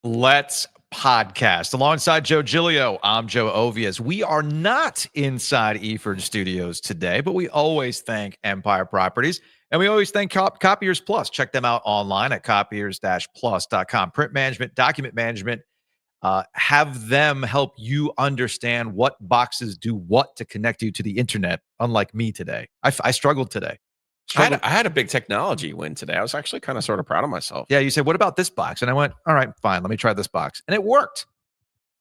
Let's podcast. Alongside Joe Giglio, I'm Joe Ovies. We are not inside Eford Studios today, but we always thank Empire Properties, and we always thank Copiers Plus. Check them out online at copiers-plus.com. Print management, document management, have them help you understand what boxes do what to connect you to the internet, unlike me today. I struggled today. I had a big technology win today. I was actually kind of sort of proud of myself. Yeah, you said, what about this box? And I went, all right, fine, let me try this box. And it worked.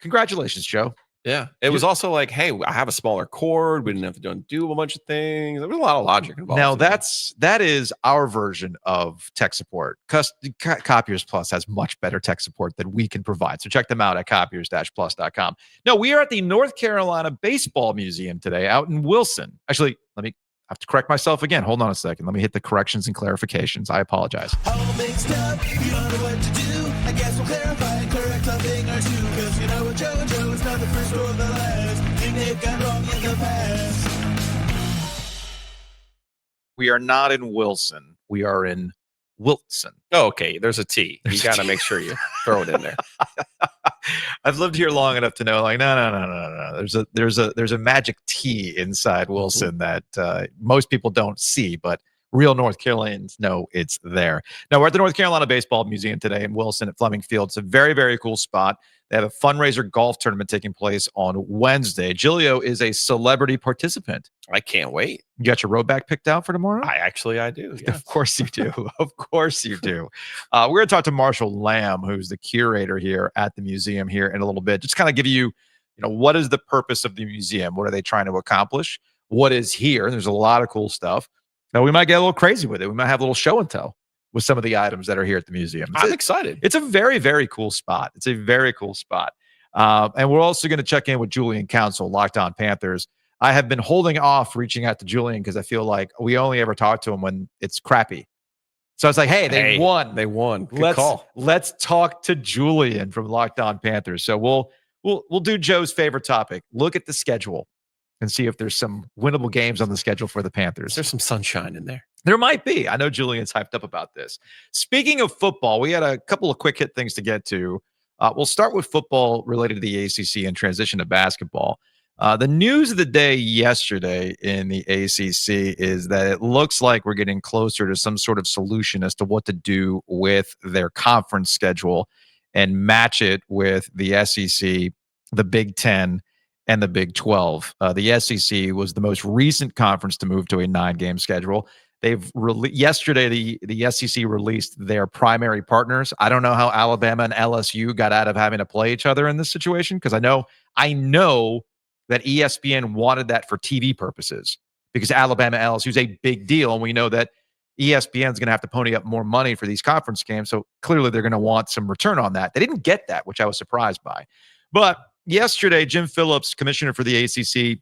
Congratulations, Joe. Yeah. It was also like, hey, I have a smaller cord. We didn't have to undo a bunch of things. There was a lot of logic involved. Now, that is our version of tech support. Copiers Plus has much better tech support than we can provide. So check them out at copiers-plus.com. No, we are at the North Carolina Baseball Museum today out in Wilson. Actually, I have to correct myself again. Hold on a second. Let me hit the corrections and clarifications. I apologize. All mixed up, you don't know what to do. I guess we'll clarify and correct something or two. Cause you know what, Joe is not the first or the last thing they've got wrong in the past. We are not in Wilson. We are in Wilson. Oh, okay. There's a T. You got to make sure you throw it in there. I've lived here long enough to know, like, no. There's a magic T inside Wilson that most people don't see, but real North Carolinians know it's there. Now, we're at the North Carolina Baseball Museum today in Wilson at Fleming Field. It's a very, very cool spot. They have a fundraiser golf tournament taking place on Wednesday. Giglio is a celebrity participant. I can't wait. You got your road back picked out for tomorrow? I do. Yes. Of course you do. Of course you do. We're going to talk to Marshall Lamm, who's the curator here at the museum here in a little bit. Just kind of give you, what is the purpose of the museum? What are they trying to accomplish? What is here? There's a lot of cool stuff. Now, we might get a little crazy with it. We might have a little show and tell with some of the items that are here at the museum. I'm excited. It's a very, very cool spot. It's a very cool spot. And we're also going to check in with Julian Council, LockedOn Panthers. I have been holding off reaching out to Julian because I feel like we only ever talk to him when it's crappy. So I was like, hey, they won. They won. Good call. Let's talk to Julian from LockedOn Panthers. So we'll do Joe's favorite topic. Look at the schedule and see if there's some winnable games on the schedule for the Panthers. There's some sunshine in there. There might be. I know Julian's hyped up about this. Speaking of football, we had a couple of quick hit things to get to. We'll start with football related to the ACC and transition to basketball. The news of the day yesterday in the ACC is that it looks like we're getting closer to some sort of solution as to what to do with their conference schedule and match it with the SEC, the Big Ten, and the Big 12. The SEC was the most recent conference to move to a 9-game schedule. Yesterday, the SEC released their primary partners. I don't know how Alabama and LSU got out of having to play each other in this situation, because I know that ESPN wanted that for TV purposes because Alabama LSU is a big deal, and we know that ESPN is going to have to pony up more money for these conference games, so clearly they're going to want some return on that. They didn't get that, which I was surprised by. But yesterday, Jim Phillips, commissioner for the ACC,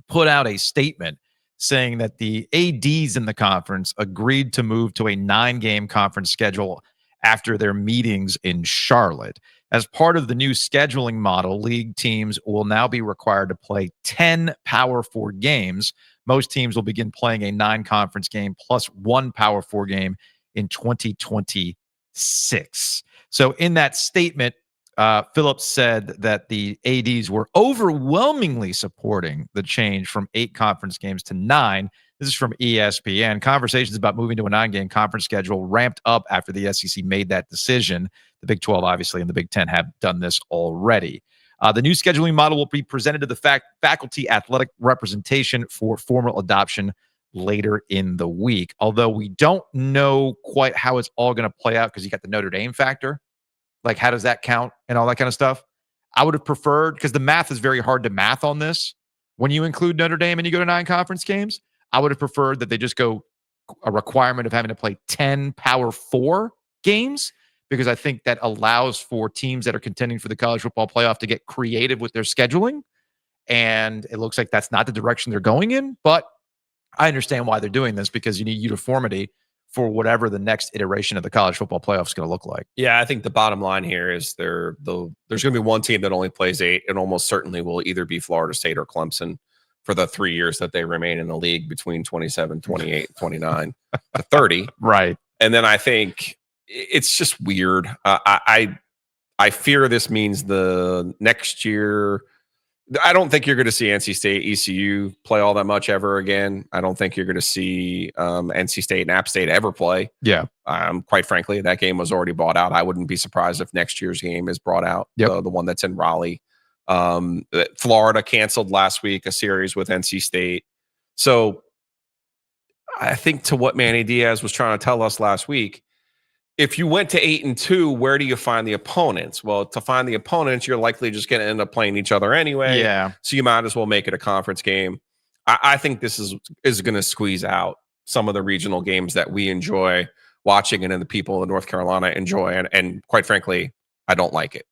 put out a statement saying that the ADs in the conference agreed to move to a 9-game conference schedule after their meetings in Charlotte. As part of the new scheduling model, league teams will now be required to play 10 Power 4 games. Most teams will begin playing a 9-conference game plus 1 Power 4 game in 2026. So in that statement, Phillips said that the ADs were overwhelmingly supporting the change from 8 conference games to 9. This is from ESPN. Conversations about moving to a 9-game conference schedule ramped up after the SEC made that decision. The Big 12, obviously, and the Big 10 have done this already. The new scheduling model will be presented to the faculty athletic representation for formal adoption later in the week. Although we don't know quite how it's all going to play out because you got the Notre Dame factor. Like, how does that count and all that kind of stuff? I would have preferred, because the math is very hard to math on this. When you include Notre Dame and you go to 9 conference games, I would have preferred that they just go a requirement of having to play 10 Power 4 games, because I think that allows for teams that are contending for the college football playoff to get creative with their scheduling. And it looks like that's not the direction they're going in. But I understand why they're doing this, because you need uniformity for whatever the next iteration of the college football playoff is going to look like. Yeah, I think the bottom line here is there's going to be one team that only plays 8, and almost certainly will either be Florida State or Clemson for the 3 years that they remain in the league between 27, 28, 29 to 30. Right. And then I think it's just weird. I I fear this means the next year. I don't think you're going to see NC State, ECU play all that much ever again. I don't think you're going to see NC State and App State ever play. Yeah. Quite frankly, that game was already bought out. I wouldn't be surprised if next year's game is brought out, the one that's in Raleigh. Florida canceled last week a series with NC State. So I think to what Manny Diaz was trying to tell us last week, if you went to 8-2, where do you find the opponents? Well, to find the opponents, you're likely just going to end up playing each other anyway. Yeah. So you might as well make it a conference game. I think this is going to squeeze out some of the regional games that we enjoy watching and then the people in North Carolina enjoy. And quite frankly, I don't like it.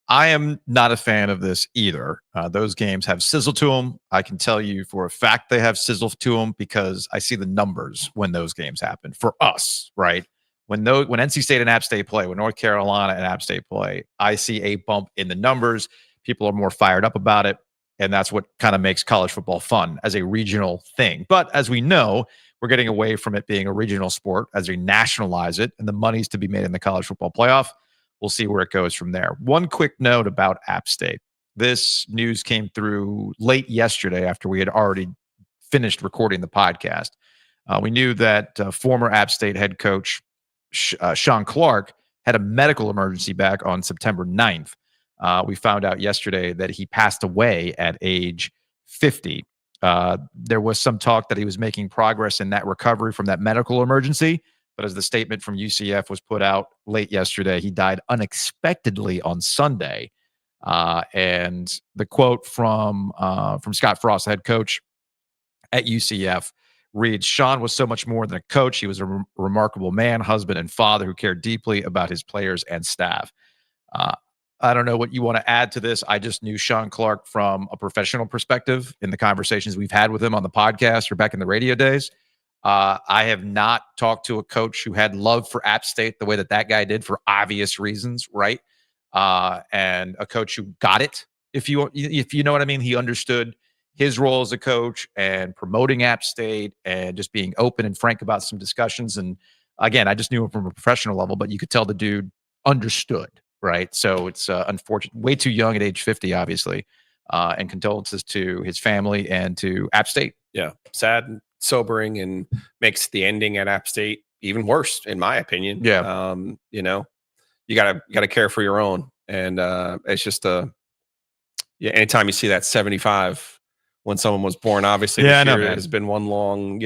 I am not a fan of this either. Those games have sizzle to them. I can tell you for a fact they have sizzle to them because I see the numbers when those games happen for us, right? When NC State and App State play, when North Carolina and App State play, I see a bump in the numbers. People are more fired up about it, and that's what kind of makes college football fun as a regional thing. But as we know, we're getting away from it being a regional sport as we nationalize it, and the money's to be made in the college football playoff. We'll see where it goes from there. One quick note about App State. This news came through late yesterday after we had already finished recording the podcast. We knew that former App State head coach Sean Clark had a medical emergency back on September 9th. We found out yesterday that he passed away at age 50. There was some talk that he was making progress in that recovery from that medical emergency, but as the statement from UCF was put out late yesterday, he died unexpectedly on Sunday. And the quote from Scott Frost, the head coach at UCF, reads, "Sean was so much more than a coach. He was a remarkable man, husband, and father who cared deeply about his players and staff." I don't know what you want to add to this. I just knew Sean Clark from a professional perspective in the conversations we've had with him on the podcast or back in the radio days. I have not talked to a coach who had love for App State the way that guy did for obvious reasons, right? And a coach who got it, if you know what I mean. He understood his role as a coach and promoting App State and just being open and frank about some discussions. And again, I just knew him from a professional level, but you could tell the dude understood, right? So it's unfortunate, way too young at age 50, obviously. And condolences to his family and to App State. Yeah, sad and sobering, and makes the ending at App State even worse, in my opinion. Yeah. You gotta care for your own. And it's just anytime you see that 75 when someone was born, obviously this year has been one long,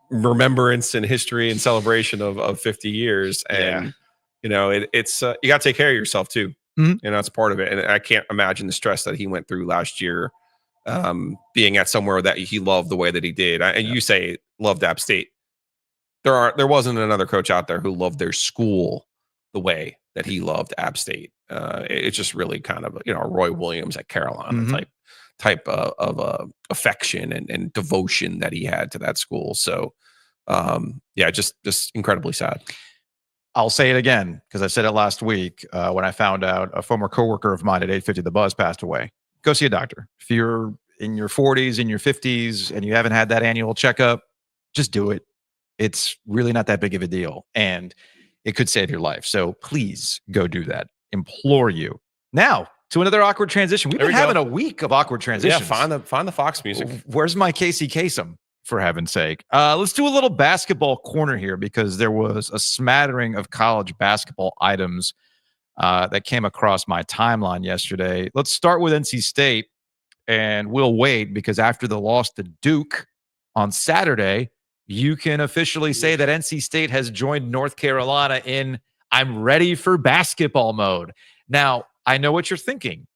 remembrance and history and celebration of 50 years. And, it's you got to take care of yourself too. Mm-hmm. That's part of it. And I can't imagine the stress that he went through last year, being at somewhere that he loved the way that he did. And you say loved App State. There wasn't another coach out there who loved their school the way that he loved App State. It's just really kind of, Roy Williams at Carolina type of affection and devotion that he had to that school. So, just incredibly sad. I'll say it again because I said it last week when I found out a former coworker of mine at 850 The Buzz passed away. Go see a doctor. If you're in your 40s, in your 50s, and you haven't had that annual checkup, just do it. It's really not that big of a deal, and it could save your life. So please go do that. Implore you. Now to another awkward transition. We've been having a week of awkward transitions. Yeah, find the Fox music. Where's my Casey Kasem? For heaven's sake. Let's do a little basketball corner here because there was a smattering of college basketball items that came across my timeline yesterday. Let's start with NC State, and we'll wait because after the loss to Duke on Saturday, you can officially say that NC State has joined North Carolina in "I'm ready for basketball" mode. Now, I know what you're thinking.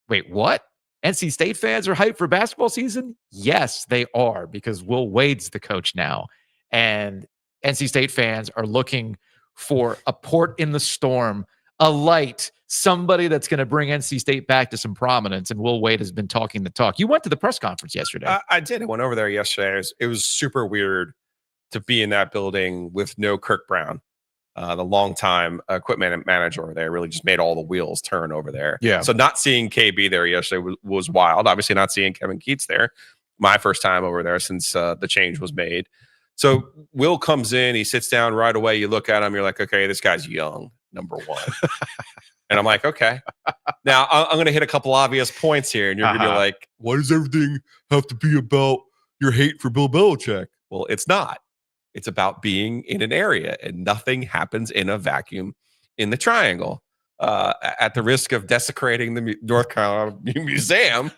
Wait, what? NC State fans are hyped for basketball season? Yes, they are, because Will Wade's the coach now. And NC State fans are looking for a port in the storm, a light, somebody that's going to bring NC State back to some prominence. And Will Wade has been talking the talk. You went to the press conference yesterday. I did. I went over there yesterday. It was super weird to be in that building with no Kirk Brown. The longtime equipment manager over there really just made all the wheels turn over there. Yeah. So not seeing KB there yesterday was wild. Obviously not seeing Kevin Keats there. My first time over there since the change was made. So Will comes in, he sits down right away. You look at him, you're like, okay, this guy's young. number one. And I'm like, okay. Now I'm going to hit a couple obvious points here, and you're going to be like, why does everything have to be about your hate for Bill Belichick? Well, it's not. It's about being in an area, and nothing happens in a vacuum in the triangle. At the risk of desecrating the North Carolina Museum,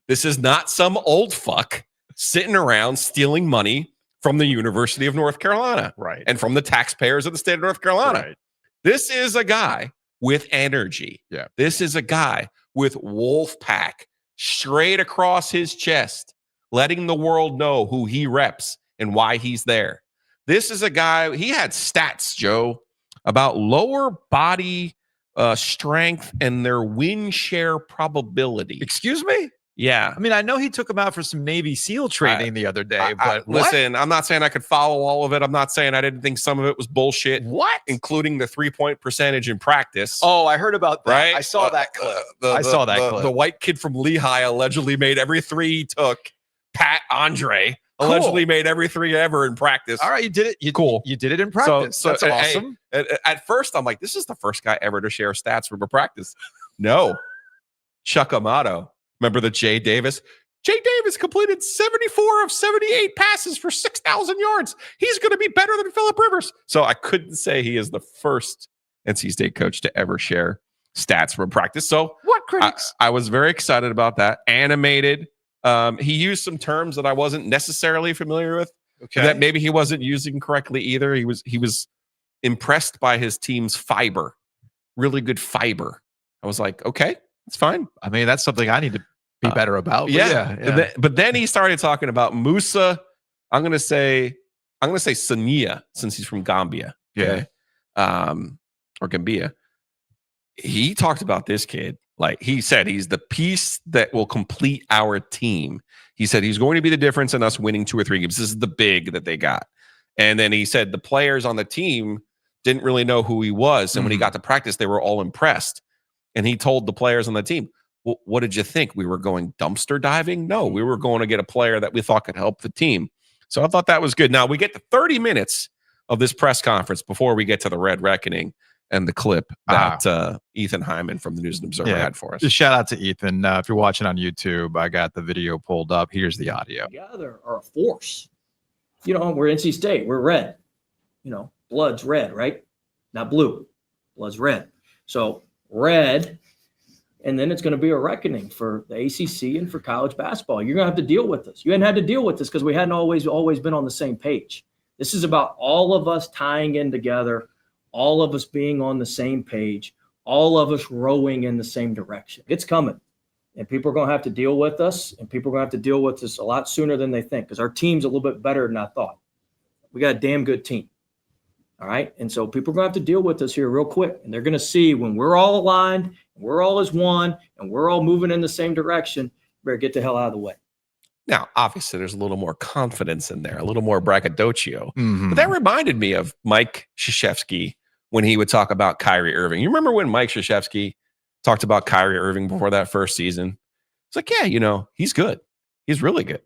this is not some old fuck sitting around stealing money from the University of North Carolina, Right. and from the taxpayers of the state of North Carolina. Right. This is a guy with energy. Yeah. This is a guy with wolf pack straight across his chest, letting the world know who he reps and why he's there. This is a guy, he had stats, Joe, about lower body strength and their win share probability. Excuse me? Yeah. I mean, I know he took him out for some Navy SEAL training the other day, but listen, I'm not saying I could follow all of it. I'm not saying I didn't think some of it was bullshit. What? Including the 3-point percentage in practice. Oh, I heard about that. Right? I saw that clip. I saw that clip. The white kid from Lehigh allegedly made every three he took. Pat Andre allegedly made every three ever in practice. All right, you did it. Cool. You did it in practice. So that's awesome. At first, I'm like, this is the first guy ever to share stats from a practice. No. Chuck Amato. Remember the Jay Davis? Jay Davis completed 74 of 78 passes for 6,000 yards. He's going to be better than Phillip Rivers. So I couldn't say he is the first NC State coach to ever share stats from practice. So What critics? I was very excited about that. Animated. He used some terms that I wasn't necessarily familiar with. Okay. That maybe he wasn't using correctly either. He was impressed by his team's fiber. Really good fiber. I was like, okay, it's fine. I mean, that's something I need to be better about. But Yeah. But then he started talking about Musa. I'm gonna say Sania, since he's from Gambia. Okay. Or Gambia. He talked about this kid. Like he said, he's the piece that will complete our team. He said he's going to be the difference in us winning 2 or 3 games. This is the big that they got. And then he said the players on the team didn't really know who he was. And when he got to practice, they were all impressed. And he told the players on the team, well, what did you think? We were going dumpster diving? No, we were going to get a player that we thought could help the team. So I thought that was good. Now we get to 30 minutes of this press conference before we get to the Red Reckoning and the clip that Ethan Hyman from the News and Observer had for us. Just shout out to Ethan. If you're watching on YouTube, I got the video pulled up. Here's the audio. Together are a force. You know, we're NC State. We're red. You know, blood's red, right? Not blue. Blood's red. So red, and then it's going to be a reckoning for the ACC and for college basketball. You're going to have to deal with this. You hadn't had to deal with this because we hadn't always been on the same page. This is about all of us tying in together, all of us being on the same page, all of us rowing in the same direction. It's coming. And people are going to have to deal with us, and people are going to have to deal with this a lot sooner than they think because our team's a little bit better than I thought. We got a damn good team. All right. And so people are going to have to deal with us here real quick. And they're going to see when we're all aligned, and we're all as one, and we're all moving in the same direction, better get the hell out of the way. Now, obviously, there's a little more confidence in there, a little more braggadocio. Mm-hmm. But that reminded me of Mike Krzyzewski when he would talk about Kyrie Irving. You remember when Mike Krzyzewski talked about Kyrie Irving before that first season? It's like, yeah, you know, he's good. He's really good.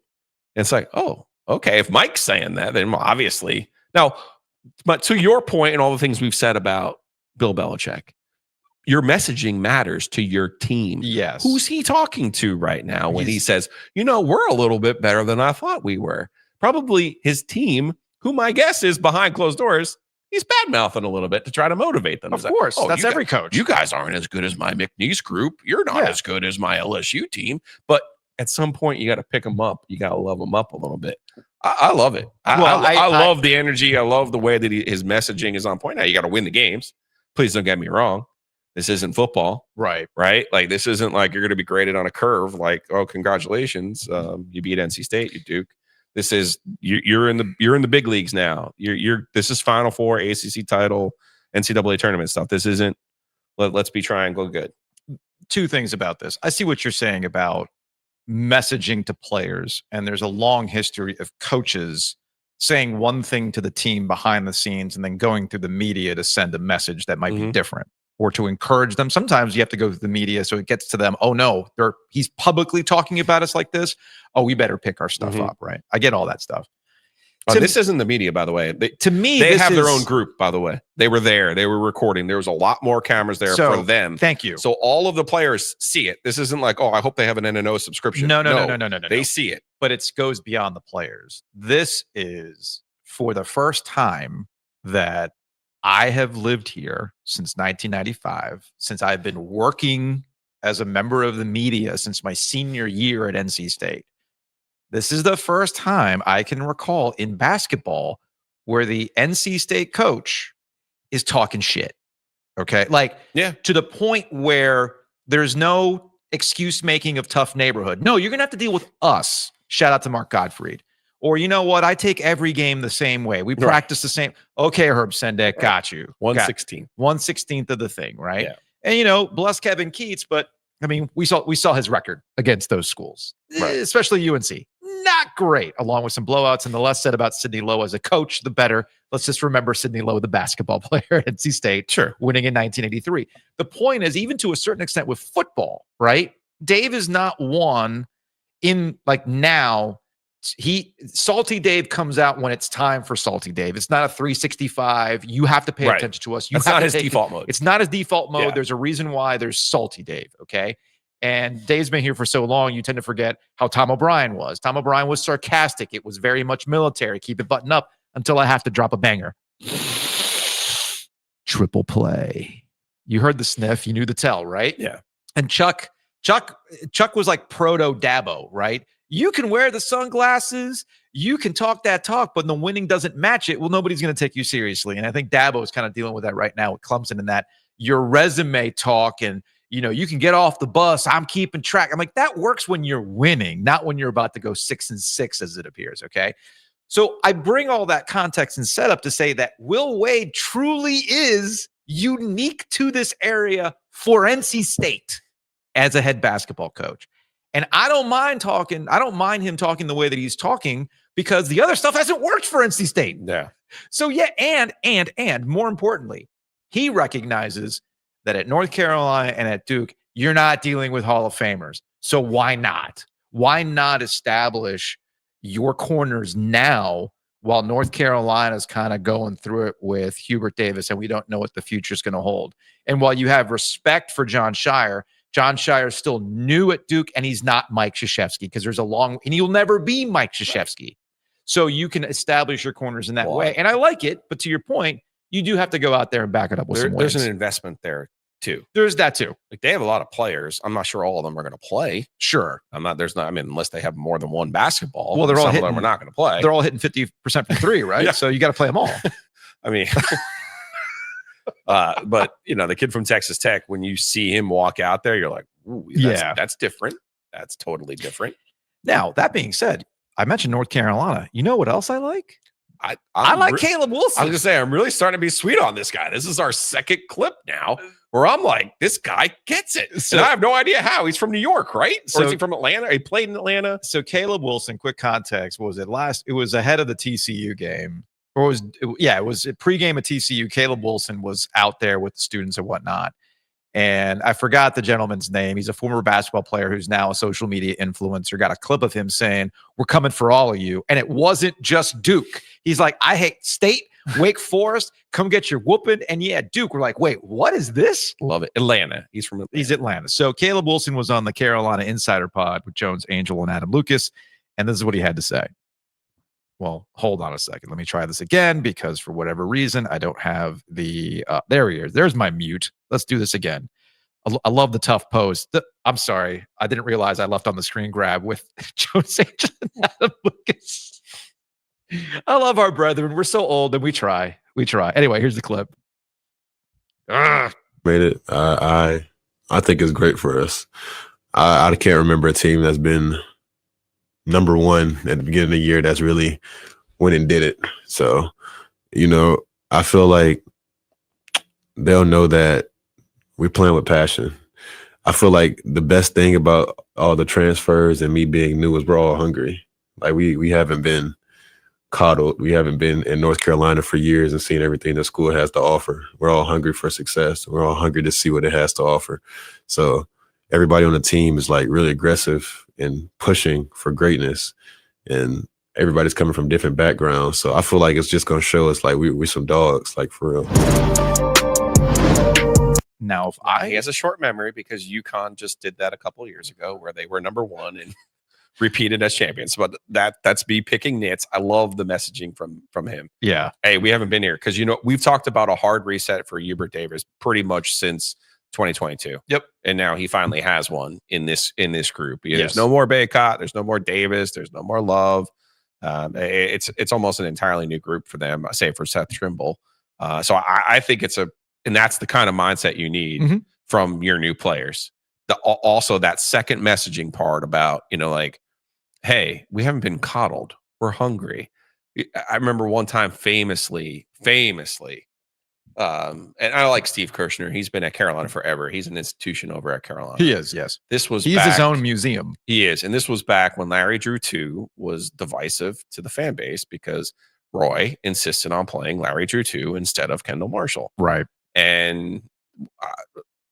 And it's like, oh, okay. If Mike's saying that, then obviously. Now, but to your point and all the things we've said about Bill Belichick, your messaging matters to your team. Yes. Who's he talking to right now when he says, you know, we're a little bit better than I thought we were? Probably his team, who my guess is behind closed doors, he's bad-mouthing a little bit to try to motivate them. Of course. Oh, That's every coach. You guys aren't as good as my McNeese group. You're not as good as my LSU team. But at some point, you got to pick them up. You got to love them up a little bit. I love it. I love the energy. I love the way that his messaging is on point. Now, you got to win the games. Please don't get me wrong. This isn't football. Right. Like, this isn't like you're going to be graded on a curve. Like, oh, congratulations. You beat NC State, you Duke. This is you're in the big leagues now. This is Final Four, ACC title, NCAA tournament stuff. This isn't let's be triangle good. 2 things about this. I see what you're saying about messaging to players, and there's a long history of coaches saying one thing to the team behind the scenes and then going through the media to send a message that might be different or to encourage them. Sometimes you have to go to the media so it gets to them. Oh no, he's publicly talking about us like this. Oh, we better pick our stuff up, right? I get all that stuff. This isn't the media, by the way. To me, they this have their is- own group, by the way. They were there. They were recording. There was a lot more cameras there So, for them. Thank you. So all of the players see it. This isn't like, oh, I hope they have an NNO subscription. No. They see it. But it goes beyond the players. This is for the first time that I have lived here since 1995, since I've been working as a member of the media since my senior year at NC State. This is the first time I can recall in basketball where the NC State coach is talking shit. Okay. Like, to the point where there's no excuse making of tough neighborhood. No, you're going to have to deal with us. Shout out to Mark Gottfried. Or, you know what? I take every game the same way. We practice the same. Okay, Herb Sendek, got you. 1/16. 1/16 of the thing, right? Yeah. And, you know, bless Kevin Keats, but I mean, we saw his record against those schools, especially UNC. Not great, along with some blowouts. And the less said about Sidney Lowe as a coach, the better. Let's just remember Sidney Lowe, the basketball player at NC State, winning in 1983. The point is, even to a certain extent with football, right? Dave is not one in like now. Salty Dave comes out when it's time for Salty Dave. It's not a 365. You have to pay attention to us. That's not his default mode. It's not his default mode. Yeah. There's a reason why there's Salty Dave. Okay. And Dave's been here for so long, you tend to forget how Tom O'Brien was. Tom O'Brien was sarcastic. It was very much military. Keep it buttoned up until I have to drop a banger. Triple play. You heard the sniff. You knew the tell, right? Yeah. And Chuck was like proto Dabo, right? You can wear the sunglasses, you can talk that talk, but the winning doesn't match it. Well, nobody's going to take you seriously. And I think Dabo is kind of dealing with that right now with Clemson, and that your resume talk and, you know, you can get off the bus. I'm keeping track. I'm like, that works when you're winning, not when you're about to go 6-6 as it appears. Okay. So I bring all that context and setup to say that Will Wade truly is unique to this area for NC State as a head basketball coach. And I don't mind him talking the way that he's talking because the other stuff hasn't worked for NC State. Yeah. So yeah, and more importantly, he recognizes that at North Carolina and at Duke, you're not dealing with Hall of Famers. So why not? Why not establish your corners now while North Carolina's kind of going through it with Hubert Davis and we don't know what the future is going to hold? And while you have respect for John Shire is still new at Duke, and he's not Mike Krzyzewski because and he'll never be Mike Krzyzewski. So you can establish your corners in that way. And I like it, but to your point, you do have to go out there and back it up with some wins. There's an investment there too. There's that too. Like they have a lot of players. I'm not sure all of them are going to play. Sure. Unless they have more than one basketball. Well, some of them are not going to play. They're all hitting 50% from three, right? Yeah. So you got to play them all. I mean, but you know, the kid from Texas Tech, when you see him walk out there, you're like, ooh, that's different. That's totally different. Now, that being said, I mentioned North Carolina. You know what else I like? I like Caleb Wilson. I was going to say, I'm really starting to be sweet on this guy. This is our second clip now where I'm like, this guy gets it. So, and I have no idea how. He's from New York, right? Or so, is he from Atlanta? He played in Atlanta. So Caleb Wilson, quick context, what was it last? It was ahead of the TCU game. Or it was a pregame at TCU. Caleb Wilson was out there with the students and whatnot. And I forgot the gentleman's name. He's a former basketball player who's now a social media influencer. Got a clip of him saying, "We're coming for all of you." And it wasn't just Duke. He's like, "I hate State, Wake Forest, come get your whooping." And yeah, Duke. We're like, wait, what is this? Love it. Atlanta. He's from Atlanta. He's Atlanta. So Caleb Wilson was on the Carolina Insider Pod with Jones Angel and Adam Lucas. And this is what he had to say. Well, hold on a second. Let me try this again because for whatever reason, I don't have the, there he is. There's my mute. Let's do this again. I love the tough pose. I'm sorry. I didn't realize I left on the screen grab with Jones Angel and Adam Lucas. I love our brethren. We're so old and we try. Anyway, here's the clip. Made it. I think it's great for us. I can't remember a team that's been number one at the beginning of the year that's really went and did it. So, you know, I feel like they'll know that we're playing with passion. I feel like the best thing about all the transfers and me being new is we're all hungry. Like we haven't been coddled. We haven't been in North Carolina for years and seen everything the school has to offer. We're all hungry for success. We're all hungry to see what it has to offer. So everybody on the team is like really aggressive and pushing for greatness. And everybody's coming from different backgrounds. So I feel like it's just going to show us like we're some dogs, like for real. Now, if He has a short memory because UConn just did that a couple of years ago where they were number one and repeated as champions. But that's me picking nits. I love the messaging from him. yeah, Hey, we haven't been here because we've talked about a hard reset for Hubert Davis pretty much since 2022. Yep. And now he finally has one in this group. Yes. There's no more Baycott. There's no more Davis. There's no more Love. It's almost an entirely new group for them, say for Seth Trimble. So I think and that's the kind of mindset you need from your new players. Also that second messaging part about, like, hey, we haven't been coddled. We're hungry. I remember one time famously, and I like Steve Kirshner. He's been at Carolina forever. He's an institution over at Carolina. he is. Yes, He's his own museum. He is. And this was back when Larry Drew 2 was divisive to the fan base because Roy insisted on playing Larry Drew 2 instead of Kendall Marshall. Right. And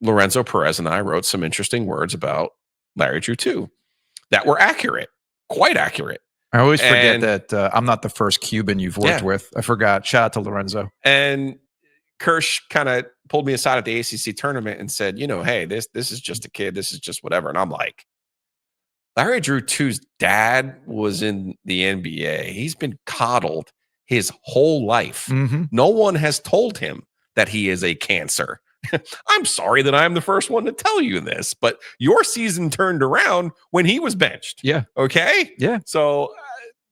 Lorenzo Perez and I wrote some interesting words about Larry Drew 2 that were accurate, quite accurate. I always forget that I'm not the first Cuban you've worked with. I forgot. Shout out to Lorenzo. And Kirsch kind of pulled me aside at the ACC tournament and said, hey, this is just a kid. This is just whatever. And I'm like, Larry Drew 2's dad was in the NBA. He's been coddled his whole life. No one has told him that he is a cancer. I'm sorry that I'm the first one to tell you this, but your season turned around when he was benched. Yeah. Okay. Yeah. So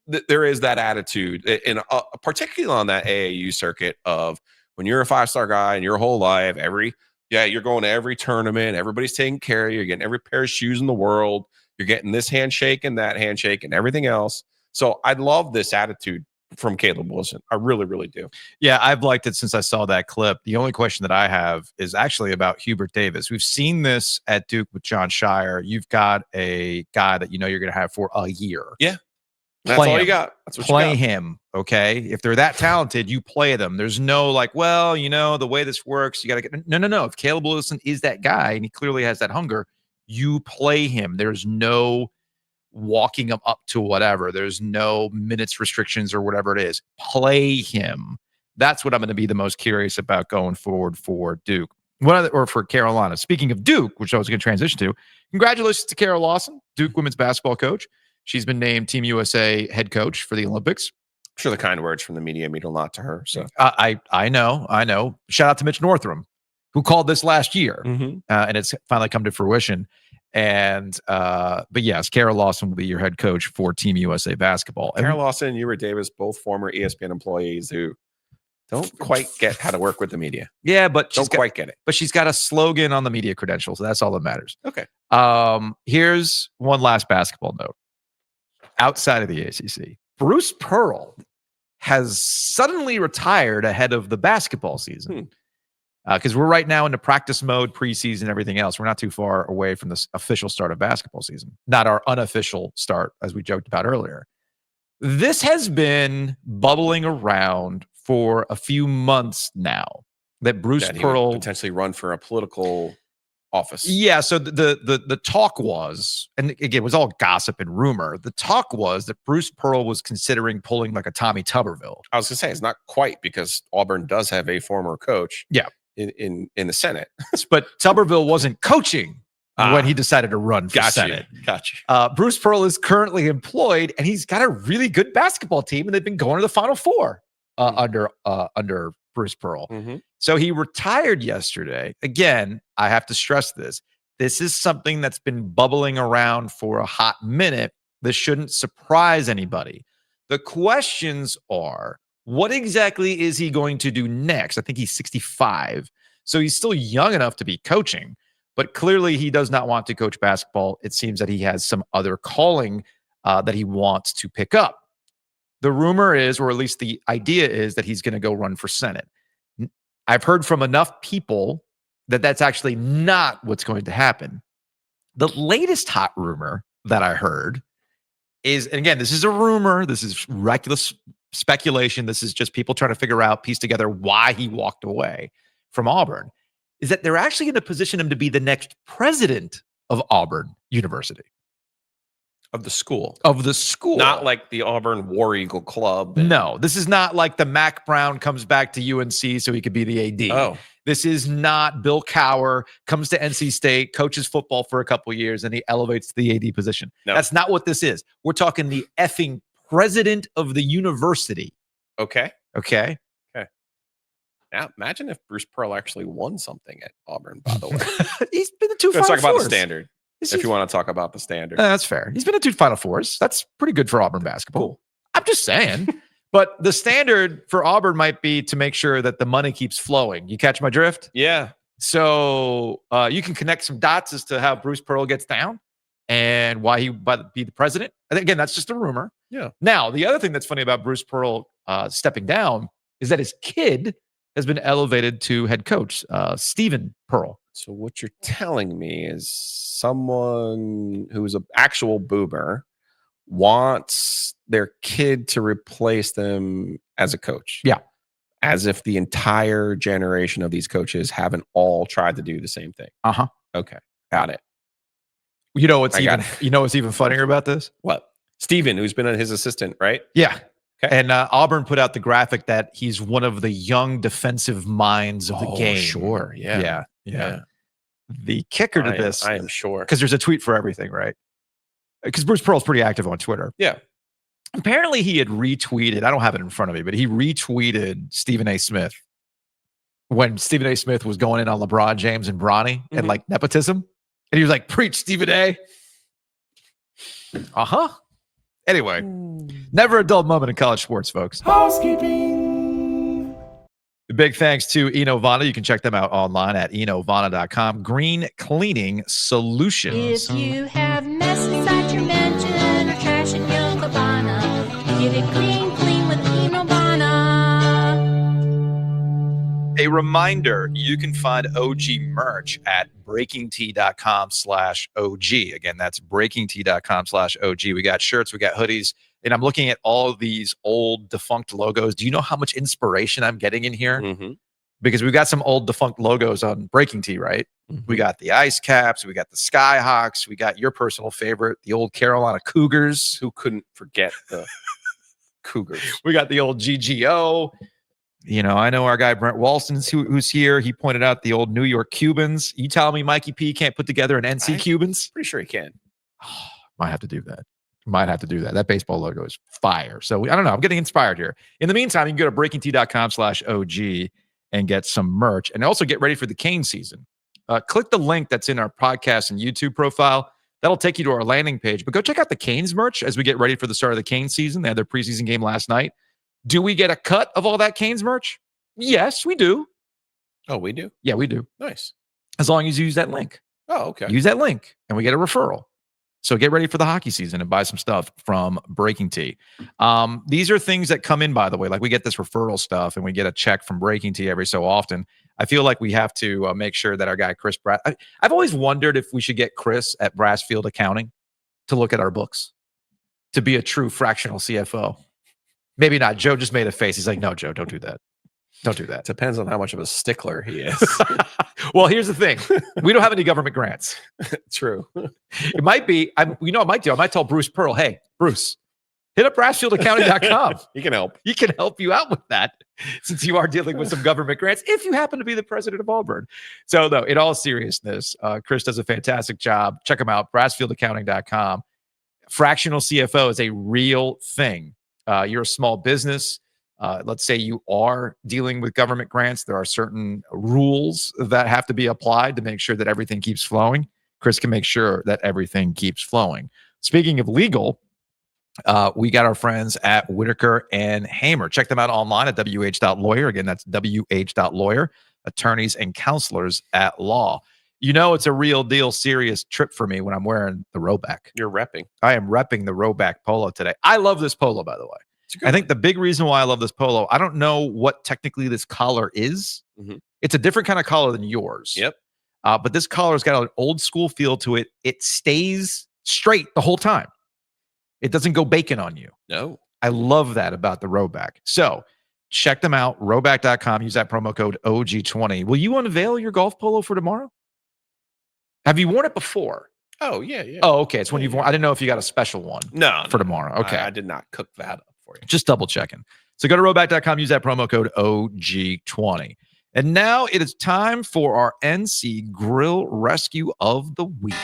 there is that attitude, and particularly on that AAU circuit of when you're a 5-star guy and your whole life, you're going to every tournament, everybody's taking care of you, you're getting every pair of shoes in the world, you're getting this handshake and that handshake and everything else. So I love this attitude from Caleb Wilson. I really, really do. Yeah, I've liked it since I saw that clip. The only question that I have is actually about Hubert Davis. We've seen this at Duke with John Shire. You've got a guy that you're going to have for a year. Yeah. That's all you got. That's what play you got. him, okay? If they're that talented, you play them. There's no like, well, the way this works, you got to get no. If Caleb Wilson is that guy and he clearly has that hunger, you play him. There's no walking him up to whatever. There's no minutes restrictions or whatever it is. Play him. That's what I'm going to be the most curious about going forward for Duke. Or for Carolina. Speaking of Duke, which I was going to transition to, congratulations to Kara Lawson, Duke women's basketball coach. She's been named Team USA head coach for the Olympics. I'm sure the kind words from the media mean a lot to her. So I know. Shout out to Mitch Northrum, who called this last year, and it's finally come to fruition. And but yes, Kara Lawson will be your head coach for Team USA basketball. Kara Lawson and Hubert Davis, both former ESPN employees who don't quite get how to work with the media. Yeah, but don't quite get it. But she's got a slogan on the media credentials. So that's all that matters. Okay. Here's one last basketball note. Outside of the ACC, Bruce Pearl has suddenly retired ahead of the basketball season. Because we're right now into practice mode, preseason, everything else. We're not too far away from the official start of basketball season. Not our unofficial start, as we joked about earlier. This has been bubbling around for a few months now. That Bruce Pearl potentially run for a political office. Yeah, so the talk was, and again, it was all gossip and rumor. The talk was that Bruce Pearl was considering pulling like a Tommy Tuberville. I was going to say, it's not quite because Auburn does have a former coach. Yeah. In the Senate. But Tuberville wasn't coaching when he decided to run for Senate. Gotcha. Bruce Pearl is currently employed, and he's got a really good basketball team, and they've been going to the Final Four under Bruce Pearl. So he retired yesterday. Again, I have to stress this. This is something that's been bubbling around for a hot minute. This shouldn't surprise anybody. The questions are, what exactly is he going to do next? I think he's 65. So he's still young enough to be coaching, but clearly he does not want to coach basketball. It seems that he has some other calling that he wants to pick up. The rumor is, or at least the idea is, that he's going to go run for Senate. I've heard from enough people that that's actually not what's going to happen. The latest hot rumor that I heard is, and again, this is a rumor. This is reckless speculation. This is just people trying to figure out, piece together why he walked away from Auburn, is that they're actually going to position him to be the next president of Auburn University. Of the school. of the school. Not like the Auburn War Eagle Club. No, this is not like the Mac Brown comes back to UNC so he could be the AD. Oh. This is not Bill Cowher comes to NC State, coaches football for a couple years, and he elevates to the AD position. No. That's not what this is. We're talking the effing president of the university. Okay. Okay. Now, imagine if Bruce Pearl actually won something at Auburn, by the way. He's been to 2 Let's Final talk about the Fours. standard. If you want to talk about the standard. That's fair. He's been to 2 Final Fours. That's pretty good for Auburn basketball. Cool. I'm just saying. But the standard for Auburn might be to make sure that the money keeps flowing. You catch my drift? Yeah. So you can connect some dots as to how Bruce Pearl gets down and why he would be the president. And again, that's just a rumor. Yeah. Now, the other thing that's funny about Bruce Pearl stepping down is that his kid has been elevated to head coach, Stephen Pearl. So what you're telling me is someone who's an actual boomer wants their kid to replace them as a coach. Yeah. As if the entire generation of these coaches haven't all tried to do the same thing. Uh-huh. Okay. Got it. You know what's I got what's even funnier about this? What? Steven, who's been his assistant, right? Yeah. Okay. And Auburn put out the graphic that he's one of the young defensive minds of the game. Sure. Yeah. Yeah. The kicker to this, I am sure. because there's a tweet for everything, right? Because Bruce Pearl's pretty active on Twitter. Yeah. Apparently he had retweeted, I don't have it in front of me, but he retweeted Stephen A. Smith when Stephen A. Smith was going in on LeBron James and Bronny and like nepotism. And he was like, preach Stephen A. Uh-huh. Anyway, never a dull moment in college sports, folks. Housekeeping. Big thanks to Enovana. You can check them out online at enovana.com. Green Cleaning Solutions. If you have mess inside your mansion or trash in your cabana, get it clean with Enovana. A reminder, you can find OG merch at breakingtea.com/OG. Again, that's breakingtea.com/OG. We got shirts, we got hoodies, and I'm looking at all of these old defunct logos. Do you know how much inspiration I'm getting in here? Mm-hmm. Because we've got some old defunct logos on Breaking Tea, right? We got the Ice Caps, we got the Skyhawks, we got your personal favorite, the old Carolina Cougars. Who couldn't forget the Cougars? We got the old GGO. You know, I know our guy Brent Walston's who's here. He pointed out the old New York Cubans. You telling me Mikey P can't put together an NC Cubans? Pretty sure he can. Might have to do that. That baseball logo is fire. So I don't know. I'm getting inspired here. In the meantime, you can go to breakingtea.com/OG and get some merch and also get ready for the cane season. Click the link that's in our podcast and YouTube profile. That'll take you to our landing page. But go check out the Canes merch as we get ready for the start of the cane season. They had their preseason game last night. Do we get a cut of all that Canes merch? Yes, we do. Oh, we do? Yeah, we do. Nice. As long as you use that link. Oh, okay. Use that link and we get a referral. So get ready for the hockey season and buy some stuff from Breaking Tea. These are things that come in, by the way. Like we get this referral stuff and we get a check from Breaking Tea every so often. I feel like we have to make sure that our guy Chris I've always wondered if we should get Chris at Brassfield Accounting to look at our books, to be a true fractional CFO. Maybe not. Joe just made a face. He's like, no, Joe, don't do that. Don't do that. Depends on how much of a stickler he is. Well, here's the thing. We don't have any government grants. True. It might be, I might tell Bruce Pearl, hey, Bruce, hit up BrassfieldAccounting.com. He can help. He can help you out with that since you are dealing with some government grants if you happen to be the president of Auburn. So, no, in all seriousness, Chris does a fantastic job. Check him out, BrassfieldAccounting.com. Fractional CFO is a real thing. You're a small business. Let's say you are dealing with government grants. There are certain rules that have to be applied to make sure that everything keeps flowing. Chris can make sure that everything keeps flowing. Speaking of legal, we got our friends at Whitaker and Hamer. Check them out online at wh.lawyer. Again, that's wh.lawyer, attorneys and counselors at law. You know, it's a real deal, serious trip for me when I'm wearing the Rowback. You're repping. I am repping the Rowback polo today. I love this polo, by the way. I think the big reason why I love this polo, I don't know what technically this collar is. Mm-hmm. It's a different kind of collar than yours. Yep. But this collar's got an old school feel to it. It stays straight the whole time. It doesn't go bacon on you. No. I love that about the Rowback. So check them out, rowback.com. Use that promo code OG20. Will you unveil your golf polo for tomorrow? Have you worn it before? Oh, yeah, yeah. Oh, okay. It's when you've. I didn't know if you got a special one No, for no, tomorrow. Okay, I did not cook that up for you. just double checking. So go to roback.com, use that promo code OG20. And now it is time for our NC Grill Rescue of the Week.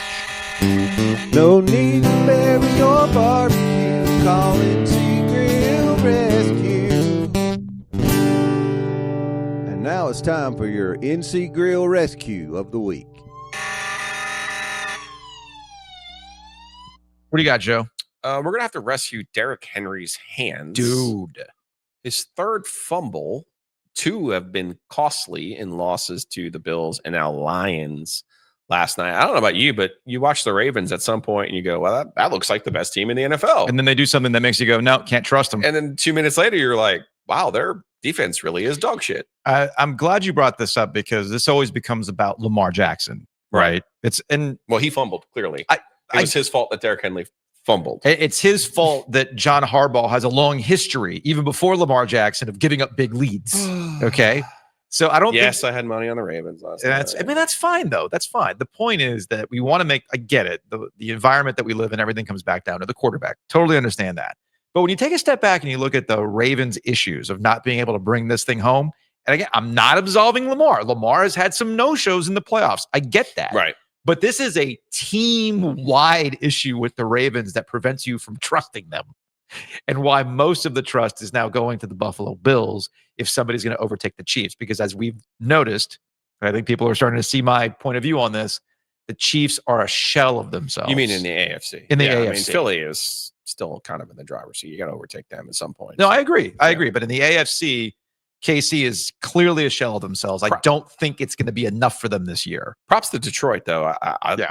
No need to bury your barbecue. Call NC Grill Rescue. And now it's time for your NC Grill Rescue of the Week. What do you got, Joe? We're going to have to rescue Derrick Henry's hands. Dude. His third fumble. 2 have been costly in losses to the Bills and now Lions last night. I don't know about you, but you watch the Ravens at some point and you go, well, that looks like the best team in the NFL. And then they do something that makes you go, no, can't trust them. And then 2 minutes later, you're like, wow, their defense really is dog shit. I'm glad you brought this up because this always becomes about Lamar Jackson, right? Well, he fumbled, clearly. It was his fault that Derrick Henry fumbled. It's his fault that John Harbaugh has a long history, even before Lamar Jackson, of giving up big leads. Okay. So I don't Yes, I had money on the Ravens last night. I mean, that's fine, though. That's fine. The point is that we want to make, I get it. The environment that we live in, everything comes back down to the quarterback. Totally understand that. But when you take a step back and you look at the Ravens' issues of not being able to bring this thing home, and again, I'm not absolving Lamar. Lamar has had some no-shows in the playoffs. I get that. Right. But this is a team-wide issue with the Ravens that prevents you from trusting them. And why most of the trust is now going to the Buffalo Bills if somebody's going to overtake the Chiefs. Because as we've noticed, I think people are starting to see my point of view on this, the Chiefs are a shell of themselves. You mean in the AFC? In the AFC. I mean, Philly is still kind of in the driver's seat. You got to overtake them at some point. No, I agree. I agree. But in the AFC, KC is clearly a shell of themselves. I don't think it's going to be enough for them this year. Props to Detroit, though.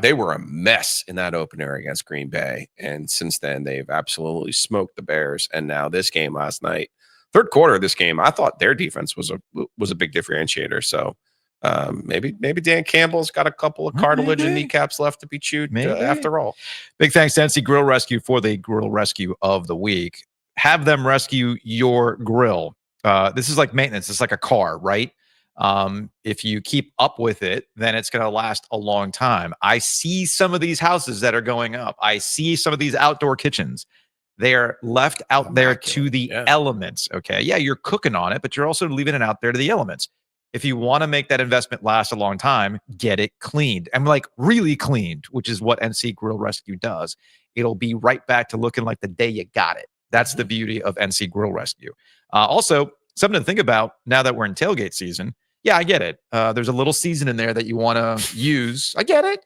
They were a mess in that opener against Green Bay. And since then, they've absolutely smoked the Bears. And now this game last night, third quarter of this game, I thought their defense was a big differentiator. So maybe Dan Campbell's got a couple of cartilage and kneecaps left to be chewed after all. Big thanks to NC Grill Rescue for the Grill Rescue of the Week. Have them rescue your grill. This is like maintenance. It's like a car, right? If you keep up with it, then it's going to last a long time. I see some of these houses that are going up. I see some of these outdoor kitchens. They're left out there to the elements. Okay. Yeah, you're cooking on it, but you're also leaving it out there to the elements. If you want to make that investment last a long time, get it cleaned. And like really cleaned, which is what NC Grill Rescue does. It'll be right back to looking like the day you got it. That's the beauty of NC Grill Rescue. Also, something to think about now that we're in tailgate season. Yeah, I get it. There's a little season in there that you want to use. I get it.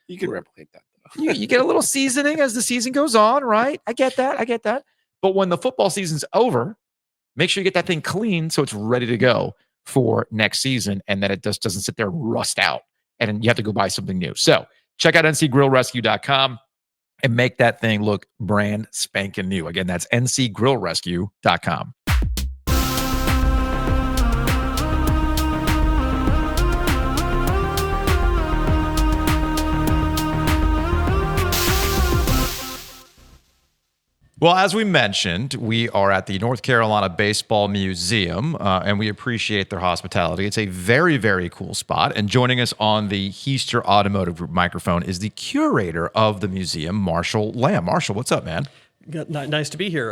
You can replicate that. You get a little seasoning as the season goes on, right? I get that. But when the football season's over, make sure you get that thing clean so it's ready to go for next season and that it just doesn't sit there and rust out and you have to go buy something new. So check out ncgrillrescue.com and make that thing look brand spanking new. Again, that's ncgrillrescue.com. Well, as we mentioned, we are at the North Carolina Baseball Museum, and we appreciate their hospitality. It's a very, very cool spot. And joining us on the Heister Automotive Group microphone is the curator of the museum, Marshall Lamm. Marshall, what's up, man? Nice to be here.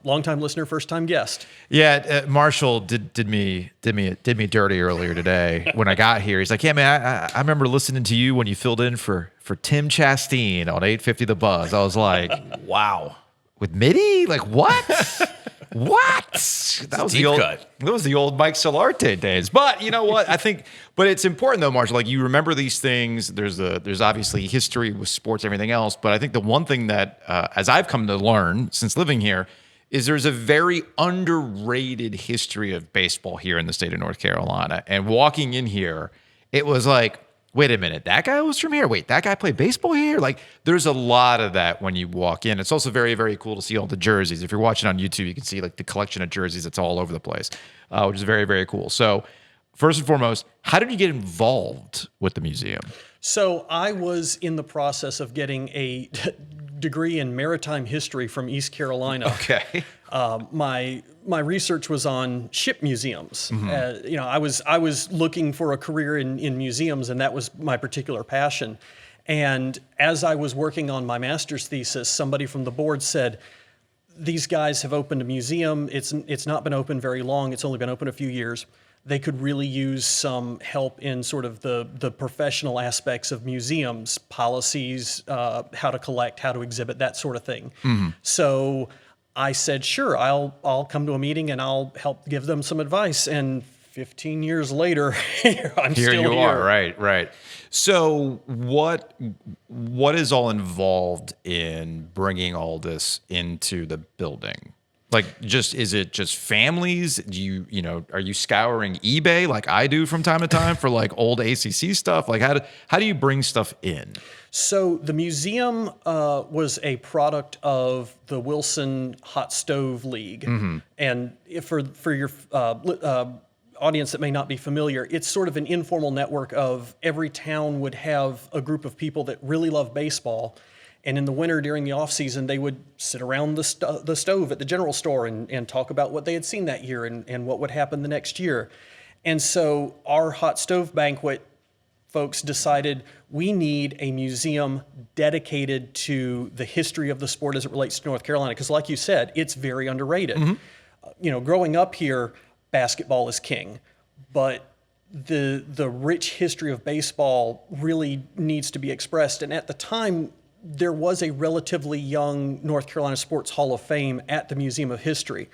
Long-time listener, first-time guest. Yeah, Marshall did me dirty earlier today when I got here. He's like, "Yeah, man, I remember listening to you when you filled in for Tim Chastain on 850 The Buzz." I was like, "Wow." With Mitty? Like, what? What? That was the old cut. That was the old Mike Solarte days. But you know what? But it's important though, Marshall. Like you remember these things. There's obviously history with sports, everything else. But I think the one thing that, as I've come to learn since living here, is there's a very underrated history of baseball here in the state of North Carolina. And walking in here, it was like, wait a minute, that guy was from here. Wait, that guy played baseball here? Like, there's a lot of that when you walk in. It's also very, very cool to see all the jerseys. If you're watching on YouTube, you can see like the collection of jerseys that's all over the place, which is very, very cool. So first and foremost, how did you get involved with the museum? So I was in the process of getting a degree in maritime history from East Carolina. Okay. My research was on ship museums. Mm-hmm. I was looking for a career in museums, and that was my particular passion. And as I was working on my master's thesis, somebody from the board said, these guys have opened a museum. It's not been open very long. It's only been open a few years. They could really use some help in sort of the professional aspects of museums, policies, how to collect, how to exhibit, that sort of thing. So I said, sure, I'll come to a meeting and I'll help give them some advice. And 15 years later, I'm Here still you here. are, right. So what is all involved in bringing all this into the building? Like, is it just families? Do are you scouring eBay like I do from time to time for like old ACC stuff? Like, how do you bring stuff in? So the museum was a product of the Wilson Hot Stove League, and for your audience that may not be familiar, it's sort of an informal network of every town would have a group of people that really love baseball. And in the winter, during the off season, they would sit around the stove at the general store and talk about what they had seen that year and what would happen the next year. And so our hot stove banquet folks decided we need a museum dedicated to the history of the sport as it relates to North Carolina. Because like you said, it's very underrated. Growing up here, basketball is king, but the rich history of baseball really needs to be expressed. And at the time, there was a relatively young North Carolina Sports Hall of Fame at the Museum of History.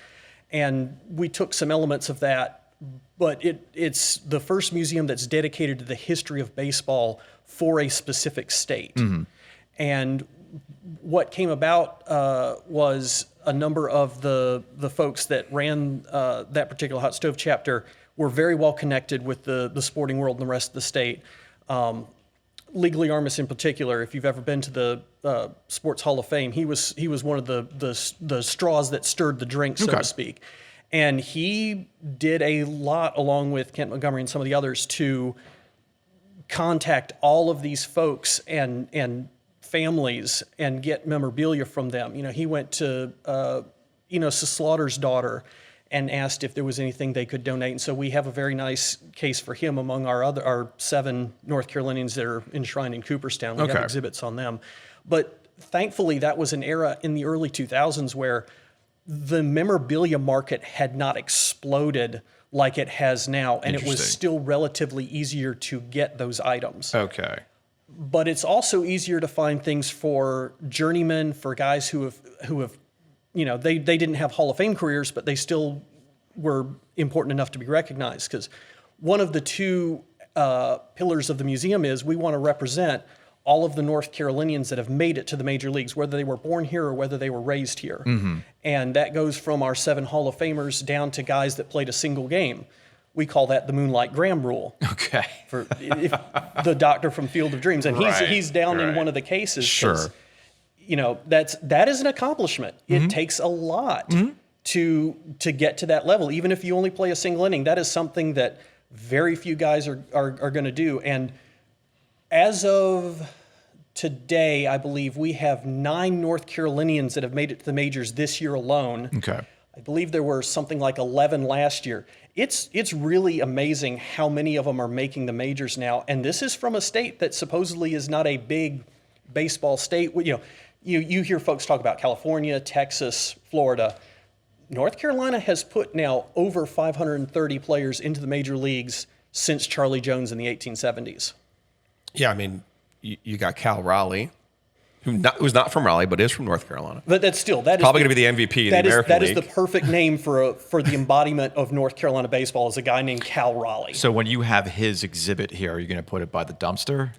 And we took some elements of that, but it's the first museum that's dedicated to the history of baseball for a specific state. And what came about was a number of the folks that ran that particular hot stove chapter were very well connected with the sporting world and the rest of the state. Legally Armis in particular, if you've ever been to the Sports Hall of Fame, he was one of the straws that stirred the drink, so to speak. And he did a lot, along with Kent Montgomery and some of the others, to contact all of these folks and families and get memorabilia from them. He went to Enos Slaughter's daughter and asked if there was anything they could donate. And so we have a very nice case for him among our 7 North Carolinians that are enshrined in Cooperstown. We have exhibits on them. But thankfully, that was an era in the early 2000s where the memorabilia market had not exploded like it has now, and it was still relatively easier to get those items. Okay. But it's also easier to find things for journeymen, for guys who have they didn't have Hall of Fame careers, but they still were important enough to be recognized. Because one of the 2 pillars of the museum is we want to represent all of the North Carolinians that have made it to the major leagues, whether they were born here or whether they were raised here. And that goes from our 7 Hall of Famers down to guys that played a single game. We call that the Moonlight Graham rule. Okay. For the doctor from Field of Dreams. And he's down in one of the cases. Sure. That is an accomplishment. It takes a lot to get to that level. Even if you only play a single inning, that is something that very few guys are going to do. And as of today, I believe we have 9 North Carolinians that have made it to the majors this year alone. Okay. I believe there were something like 11 last year. It's really amazing how many of them are making the majors now. And this is from a state that supposedly is not a big baseball state. You hear folks talk about California, Texas, Florida. North Carolina has put now over 530 players into the major leagues since Charlie Jones in the 1870s. Yeah, I mean, you got Cal Raleigh, who's not from Raleigh, but is from North Carolina. But that's still Probably going to be the MVP of the American That League. is the perfect name for the embodiment of North Carolina baseball, is a guy named Cal Raleigh. So when you have his exhibit here, are you going to put it by the dumpster?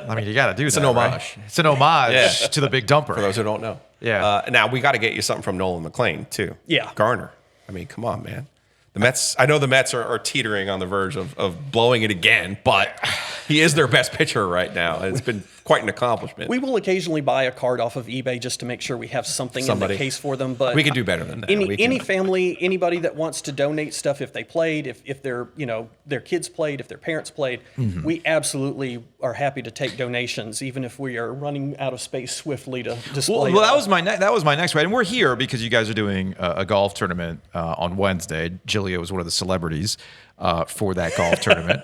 I mean, you got to do that. It's an homage. Right? It's an homage to the big dumper. For those who don't know. Yeah. Now, we got to get you something from Nolan McLean, too. Yeah. Garner. I mean, come on, man. The Mets, I know the Mets are teetering on the verge of blowing it again, but he is their best pitcher right now. It's been quite an accomplishment. We will occasionally buy a card off of eBay just to make sure we have something in the case for them. But we can do better than that. Any family, anybody that wants to donate stuff, if they played, if their kids played, if their parents played, we absolutely are happy to take donations, even if we are running out of space swiftly to display. Well, that was my next right, and we're here because you guys are doing a golf tournament on Wednesday. Giglio was one of the celebrities. for that golf tournament.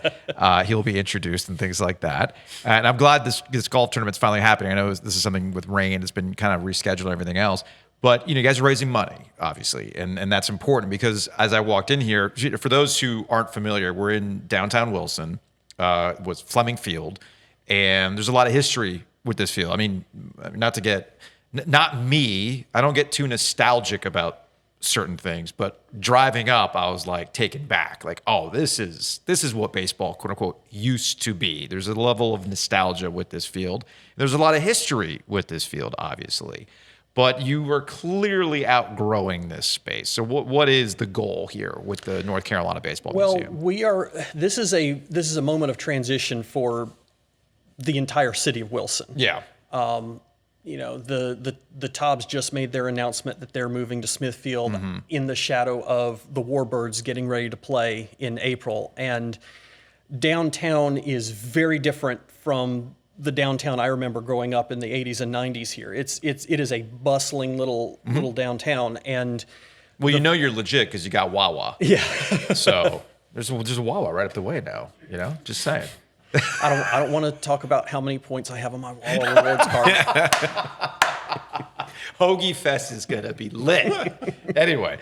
He'll be introduced and things like that. And I'm glad this golf tournament's finally happening. I know this is something with rain. It's been kind of rescheduled and everything else. But, you guys are raising money, obviously, and that's important because as I walked in here, for those who aren't familiar, we're in downtown Wilson, was Fleming Field, and there's a lot of history with this field. I mean, not me, I don't get too nostalgic about certain things, but driving up, I was like taken back. Like, oh, this is what baseball, quote unquote, used to be. There's a level of nostalgia with this field. There's a lot of history with this field, obviously. But you were clearly outgrowing this space. So what is the goal here with the North Carolina Baseball Museum? Well, this is a moment of transition for the entire city of Wilson. Yeah. The Tobbs just made their announcement that they're moving to Smithfield in the shadow of the Warbirds getting ready to play in April. And downtown is very different from the downtown I remember growing up in the 80s and 90s here. It is a bustling little downtown. And well, you're legit because you got Wawa. Yeah. So there's a Wawa right up the way now, just saying. I don't want to talk about how many points I have on my Wawa rewards card. Hoagie Fest is going to be lit. Anyway.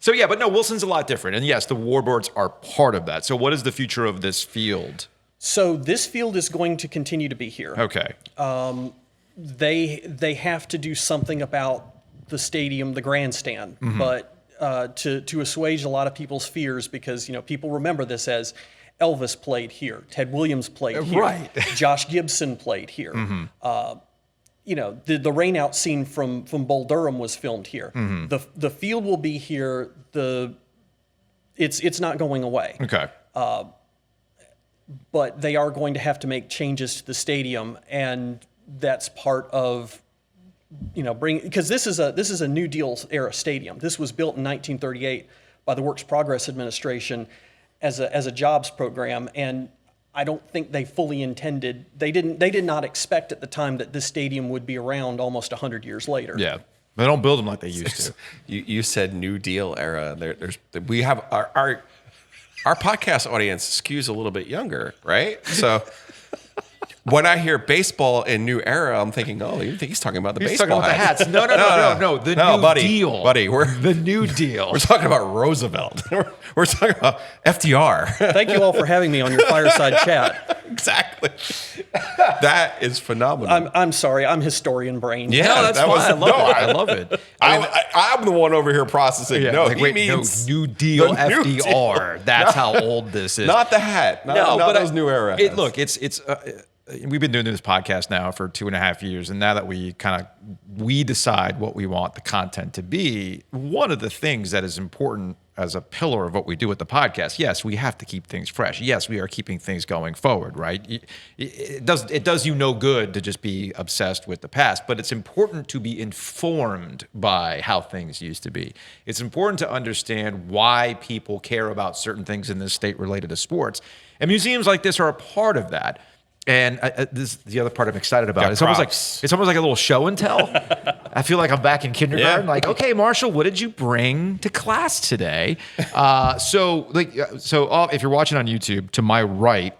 So yeah, but no, Wilson's a lot different. And yes, the Warbirds are part of that. So what is the future of this field? So this field is going to continue to be here. Okay. They have to do something about the stadium, the grandstand, but to assuage a lot of people's fears because people remember this as Elvis played here, Ted Williams played here, right. Josh Gibson played here. The rainout scene from Bull Durham was filmed here. The field will be here. It's not going away. Okay. But they are going to have to make changes to the stadium, and that's part of, because this is a New Deal era stadium. This was built in 1938 by the Works Progress Administration as a jobs program, and I don't think they fully intended. They did not expect at the time that this stadium would be around almost 100 years later. Yeah. They don't build them like they used to. You said New Deal era. We have our podcast audience skews a little bit younger, right? So when I hear baseball in new era, I'm thinking, oh, you think he's talking about the He's baseball talking about the hats. No. The New buddy, Deal. Buddy, the New Deal. We're talking about Roosevelt. We're talking about FDR. Thank you all for having me on your fireside chat. Exactly. That is phenomenal. I'm sorry. I'm historian brain. Yeah, No, that's fine. I love it. I'm the one over here processing. Yeah, No, like, he wait, means New Deal the New FDR. Deal. That's how old this is. not the hat. Not those new era hats. Look, it's we've been doing this podcast now for 2.5 years, and now that we decide what we want the content to be, one of the things that is important as a pillar of what we do with the podcast, yes, we have to keep things fresh. Yes, we are keeping things going forward, right? It does you no good to just be obsessed with the past, but it's important to be informed by how things used to be. It's important to understand why people care about certain things in this state related to sports, and museums like this are a part of that. And this is the other part I'm excited about. It's almost like a little show and tell. I feel like I'm back in kindergarten. Yeah. Like, okay, Marshall, what did you bring to class today? So if you're watching on YouTube, to my right,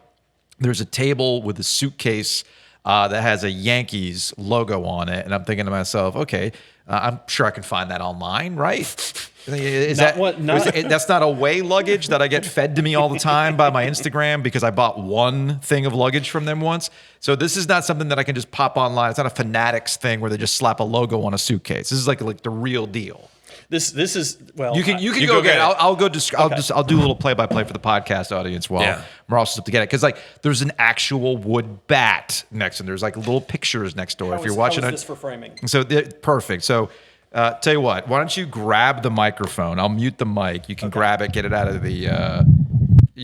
there's a table with a suitcase that has a Yankees logo on it, and I'm thinking to myself, okay, I'm sure I can find that online, right? That's not away luggage that I get fed to me all the time by my Instagram because I bought one thing of luggage from them once. So this is not something that I can just pop online. It's not a Fanatics thing where they just slap a logo on a suitcase. This is like the real deal. This is well. You can go get it. I'll do a little play-by-play for the podcast audience while Marshall's up to get it, because there's an actual wood bat next, and there's like little pictures next door. If you're watching this for framing. So perfect. So tell you what, why don't you grab the microphone? I'll mute the mic. You can grab it, get it out of the.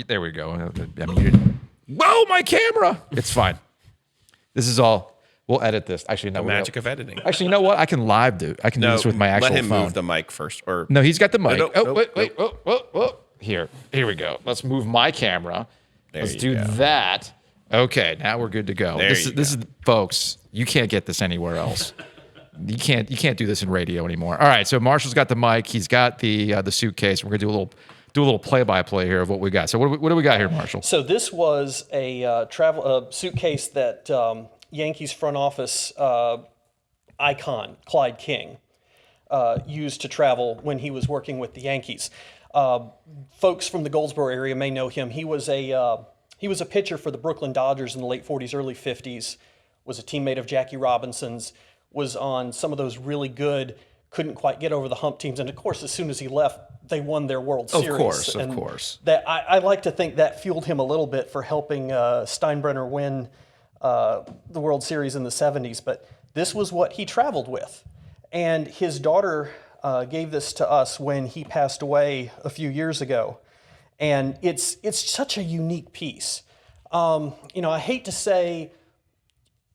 There we go. I muted. Whoa, my camera! It's fine. This is all. We'll edit this. Actually, no. The magic of editing. Actually, you know what? I can live do. I can do this with my actual phone. Let him move the mic first. Or no, he's got the mic. Wait. Here we go. Let's move my camera. Let's do go. that. Okay, now we're good to go. This is folks. You can't get this anywhere else. You can't do this in radio anymore. All right, so Marshall's got the mic. He's got the suitcase. We're gonna do a little do a little play-by-play here of what we got. So what do we got here, Marshall? So this was a suitcase that Yankees front office icon Clyde King used to travel when he was working with the Yankees. Folks from the Goldsboro area may know him. He was a pitcher for the Brooklyn Dodgers in the late 40s, early 50s. Was a teammate of Jackie Robinson's. Was on some of those really good, couldn't quite get over the hump teams. And of course, as soon as he left, they won their World Series. Of course. That I like to think that fueled him a little bit for helping Steinbrenner win the World Series in the 70s. But this was what he traveled with. And his daughter gave this to us when he passed away a few years ago. And it's such a unique piece. I hate to say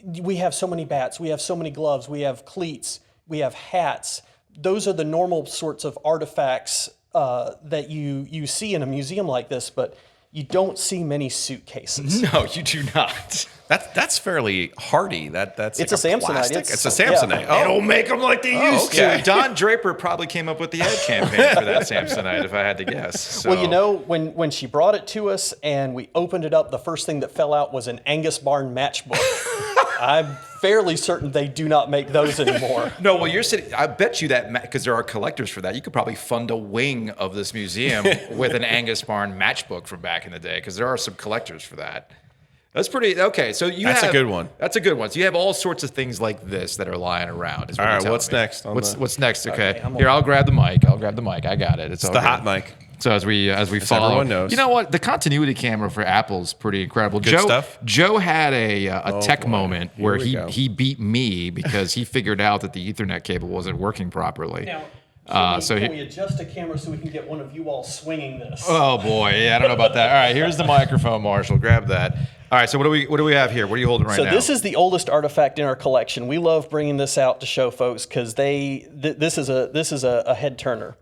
we have so many bats, we have so many gloves, we have cleats, we have hats. Those are the normal sorts of artifacts that you see in a museum like this, but you don't see many suitcases. No, you do not. That's fairly hardy. It's a Samsonite. plastic. It's a Samsonite. They don't make them like they used okay. to. Don Draper probably came up with the ad campaign for that Samsonite, if I had to guess. So. Well, when she brought it to us and we opened it up, the first thing that fell out was an Angus Barn matchbook. I'm fairly certain they do not make those anymore. No, well, you're sitting. I bet you that because there are collectors for that. You could probably fund a wing of this museum with an Angus Barn matchbook from back in the day, because there are some collectors for that. That's pretty okay. So that's a good one. That's a good one. So you have all sorts of things like this that are lying around. Is what all you're right, telling what's me. next? What's next? Okay, I'm here I'll grab the mic. I got it. It's all the good. hot mic. So as we follow, everyone knows. You know what? The continuity camera for Apple's pretty incredible. Good stuff. Joe had a tech moment Here where we go. he beat me because he figured out that the Ethernet cable wasn't working properly. Now, can we adjust a camera so we can get one of you all swinging this? Oh boy, yeah, I don't know about that. All right, here's the microphone, Marshall. Grab that. All right, so what do we have here? What are you holding right now? So this is the oldest artifact in our collection. We love bringing this out to show folks because this is a head turner.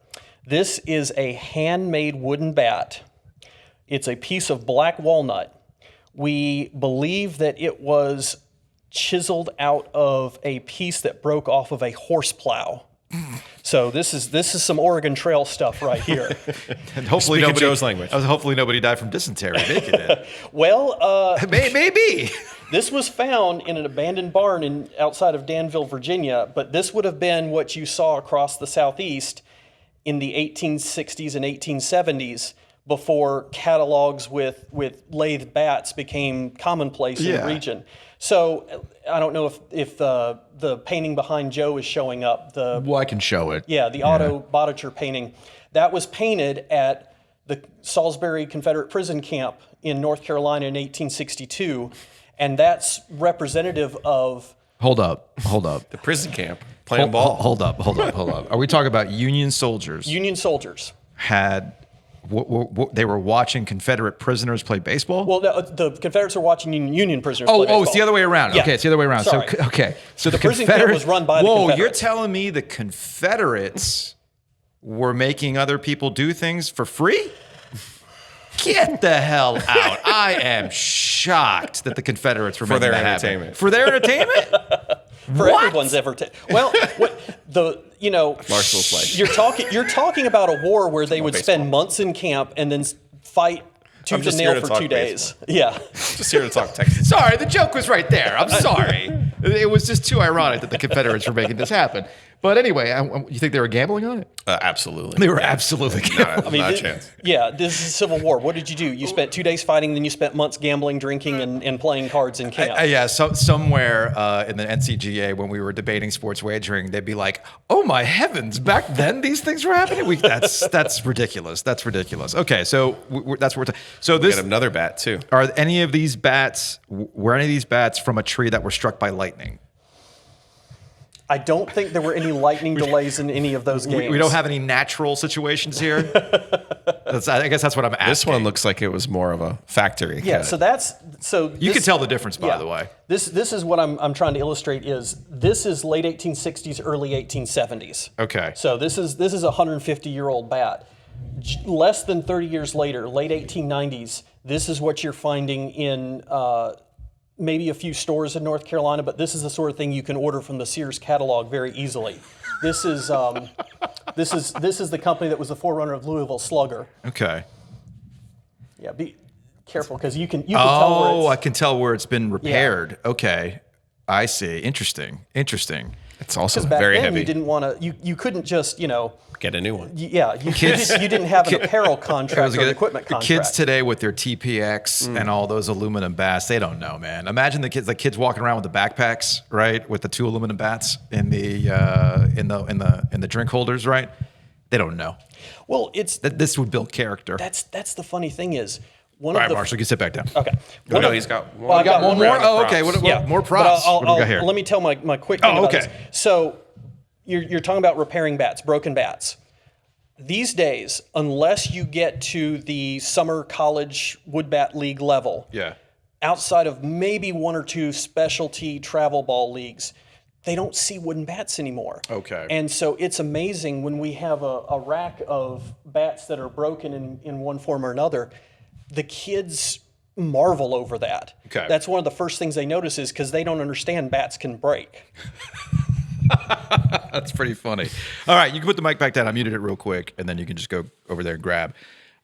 This is a handmade wooden bat. It's a piece of black walnut. We believe that it was chiseled out of a piece that broke off of a horse plow. So this is some Oregon Trail stuff right here. And hopefully Speaking Joe's language. Hopefully nobody died from dysentery making it. Well, Maybe. this was found in an abandoned barn outside of Danville, Virginia, but this would have been what you saw across the Southeast in the 1860s and 1870s before catalogs with lathe bats became commonplace in the region. So I don't know if the painting behind Joe is showing up. Well, I can show it. Yeah, the Otto Bottcher painting. That was painted at the Salisbury Confederate prison camp in North Carolina in 1862, and that's representative of... Hold up. The prison camp playing ball. Hold up. Are we talking about Union soldiers? Union soldiers. Had they were watching Confederate prisoners play baseball? Well, the Confederates are watching Union prisoners play baseball. It's the other way around. Yeah. Okay, it's the other way around. Sorry. So the prison camp was run by the Whoa, Confederates. you're telling me the Confederates were making other people do things for free? Get the hell out. I am shocked that the Confederates were For making their that happen. entertainment. For their entertainment? For What? everyone's well, Marshall's like- you're talking about a war where they would baseball. spend months in camp and then fight tooth and just here nail to for talk 2 days. Yeah. Just here to talk Texas. Sorry, the joke was right there. I'm sorry. It was just too ironic that the Confederates were making this happen. But anyway, you think they were gambling on it? Absolutely. They were absolutely gambling. Not a chance. Yeah, this is Civil War. What did you do? You spent 2 days fighting, then you spent months gambling, drinking, and playing cards in camp. Somewhere in the NCGA when we were debating sports wagering, they'd be like, "Oh my heavens! Back then these things were happening." That's ridiculous. That's ridiculous. Okay, so that's what we're so We this got another bat too. are any of these bats? Were any of these bats from a tree that were struck by lightning? I don't think there were any lightning delays in any of those games. We don't have any natural situations here. I guess that's what I'm asking. This one looks like it was more of a factory. Yeah, cut. You can tell the difference, by the way. This is what I'm trying to illustrate this is late 1860s, early 1870s. Okay. So this is a 150-year-old bat. Less than 30 years later, late 1890s, this is what you're finding in maybe a few stores in North Carolina, but this is the sort of thing you can order from the Sears catalog very easily. This is this is the company that was the forerunner of Louisville Slugger. Okay. Yeah, be careful because you can tell where it's, I can tell where it's been repaired. Yeah. Okay. I see. Interesting. It's also back very then heavy. You didn't want to. You couldn't just get a new one. Yeah, you didn't have an apparel contract or an equipment the contract. Kids today with their TPX and all those aluminum bats, they don't know, man. Imagine the kids walking around with the backpacks, right, with the 2 aluminum bats in the drink holders, right? They don't know. Well, it's this would build character. That's the funny thing is. All right, Marshall, you can sit back down. Okay. He's got one. Well, I got one more. Oh, okay. What more props? But What do we got here? Let me tell my quick thing about okay. this. So you're talking about repairing bats, broken bats. These days, unless you get to the summer college wood bat league level, outside of maybe 1 or 2 specialty travel ball leagues, they don't see wooden bats anymore. Okay. And so it's amazing when we have a rack of bats that are broken in one form or another. The kids marvel over that. Okay. That's one of the first things they notice is because they don't understand bats can break. That's pretty funny. All right, you can put the mic back down. I muted it real quick, and then you can just go over there and grab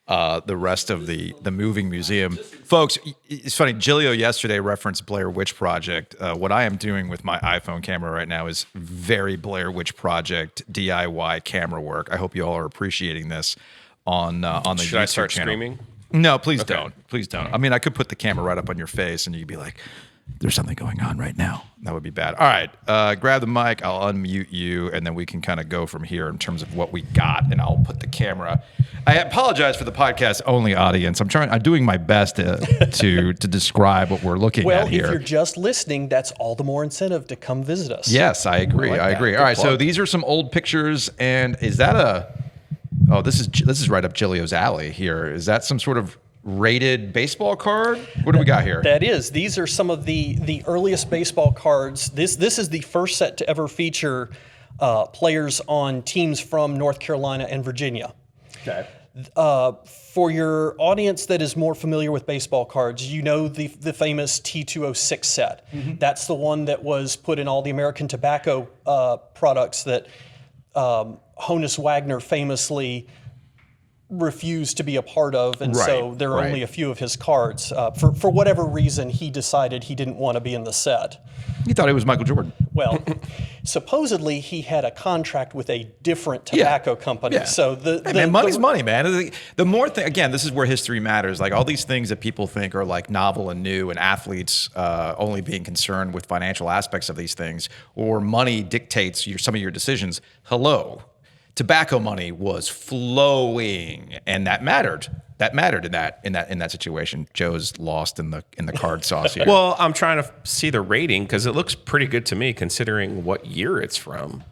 the rest of the moving museum. Folks, it's funny. Giglio yesterday referenced Blair Witch Project. What I am doing with my iPhone camera right now is very Blair Witch Project DIY camera work. I hope you all are appreciating this on the Should YouTube I start channel. screaming? No, please don't. Please don't. I mean, I could put the camera right up on your face and you'd be like, there's something going on right now. That would be bad. All right, grab the mic. I'll unmute you, and then we can kind of go from here in terms of what we got, and I'll put the camera. I apologize for the podcast-only audience. I'm doing my best to describe what we're looking at here. Well, if you're just listening, that's all the more incentive to come visit us. Yes, I agree. I like I agree. that. All right, Good so plug. these are some old pictures, and is that a... Oh, this is right up Giglio's alley here. Is that some sort of rated baseball card? What do we got here? That is. These are some of the earliest baseball cards. This is the first set to ever feature players on teams from North Carolina and Virginia. Okay. For your audience that is more familiar with baseball cards, you know the famous T206 set. Mm-hmm. That's the one that was put in all the American tobacco products that Honus Wagner famously refused to be a part of, and so there are only a few of his cards. For whatever reason, he decided he didn't want to be in the set. He thought he was Michael Jordan. Well, supposedly he had a contract with a different tobacco company. Yeah. So money's money, man. The more again, this is where history matters. Like all these things that people think are like novel and new, and athletes only being concerned with financial aspects of these things, or money dictates some of your decisions. Hello. Tobacco money was flowing, and that mattered. That mattered in that situation. Joe's lost in the card sauce here. Well, I'm trying to see the rating because it looks pretty good to me considering what year it's from.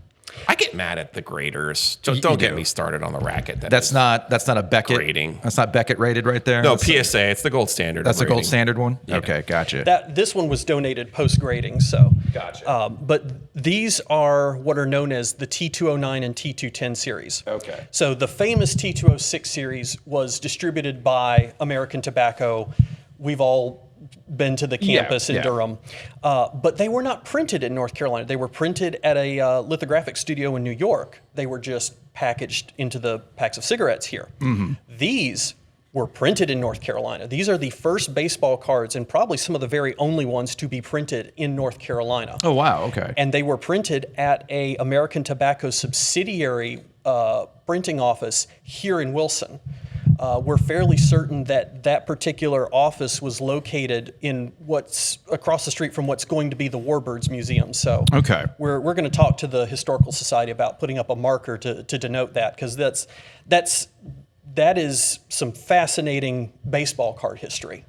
I get mad at the graders. Don't get me started on the racket. That's not a Beckett grading. That's not Beckett rated right there. No, that's PSA. It's the gold standard. That's the rating. gold standard one. Yeah. Okay, gotcha. This one was donated post grading. So gotcha. But these are what are known as the T209 and T210 series. Okay. So the famous T206 series was distributed by American Tobacco. We've all been to the campus in Durham. But they were not printed in North Carolina. They were printed at a lithographic studio in New York. They were just packaged into the packs of cigarettes here. Mm-hmm. These were printed in North Carolina. These are the first baseball cards and probably some of the very only ones to be printed in North Carolina. Oh, wow. Okay. And they were printed at a American Tobacco subsidiary printing office here in Wilson. We're fairly certain that particular office was located in what's across the street from what's going to be the Warbirds Museum. So okay, we're going to talk to the Historical Society about putting up a marker to denote that, because that is some fascinating baseball card history.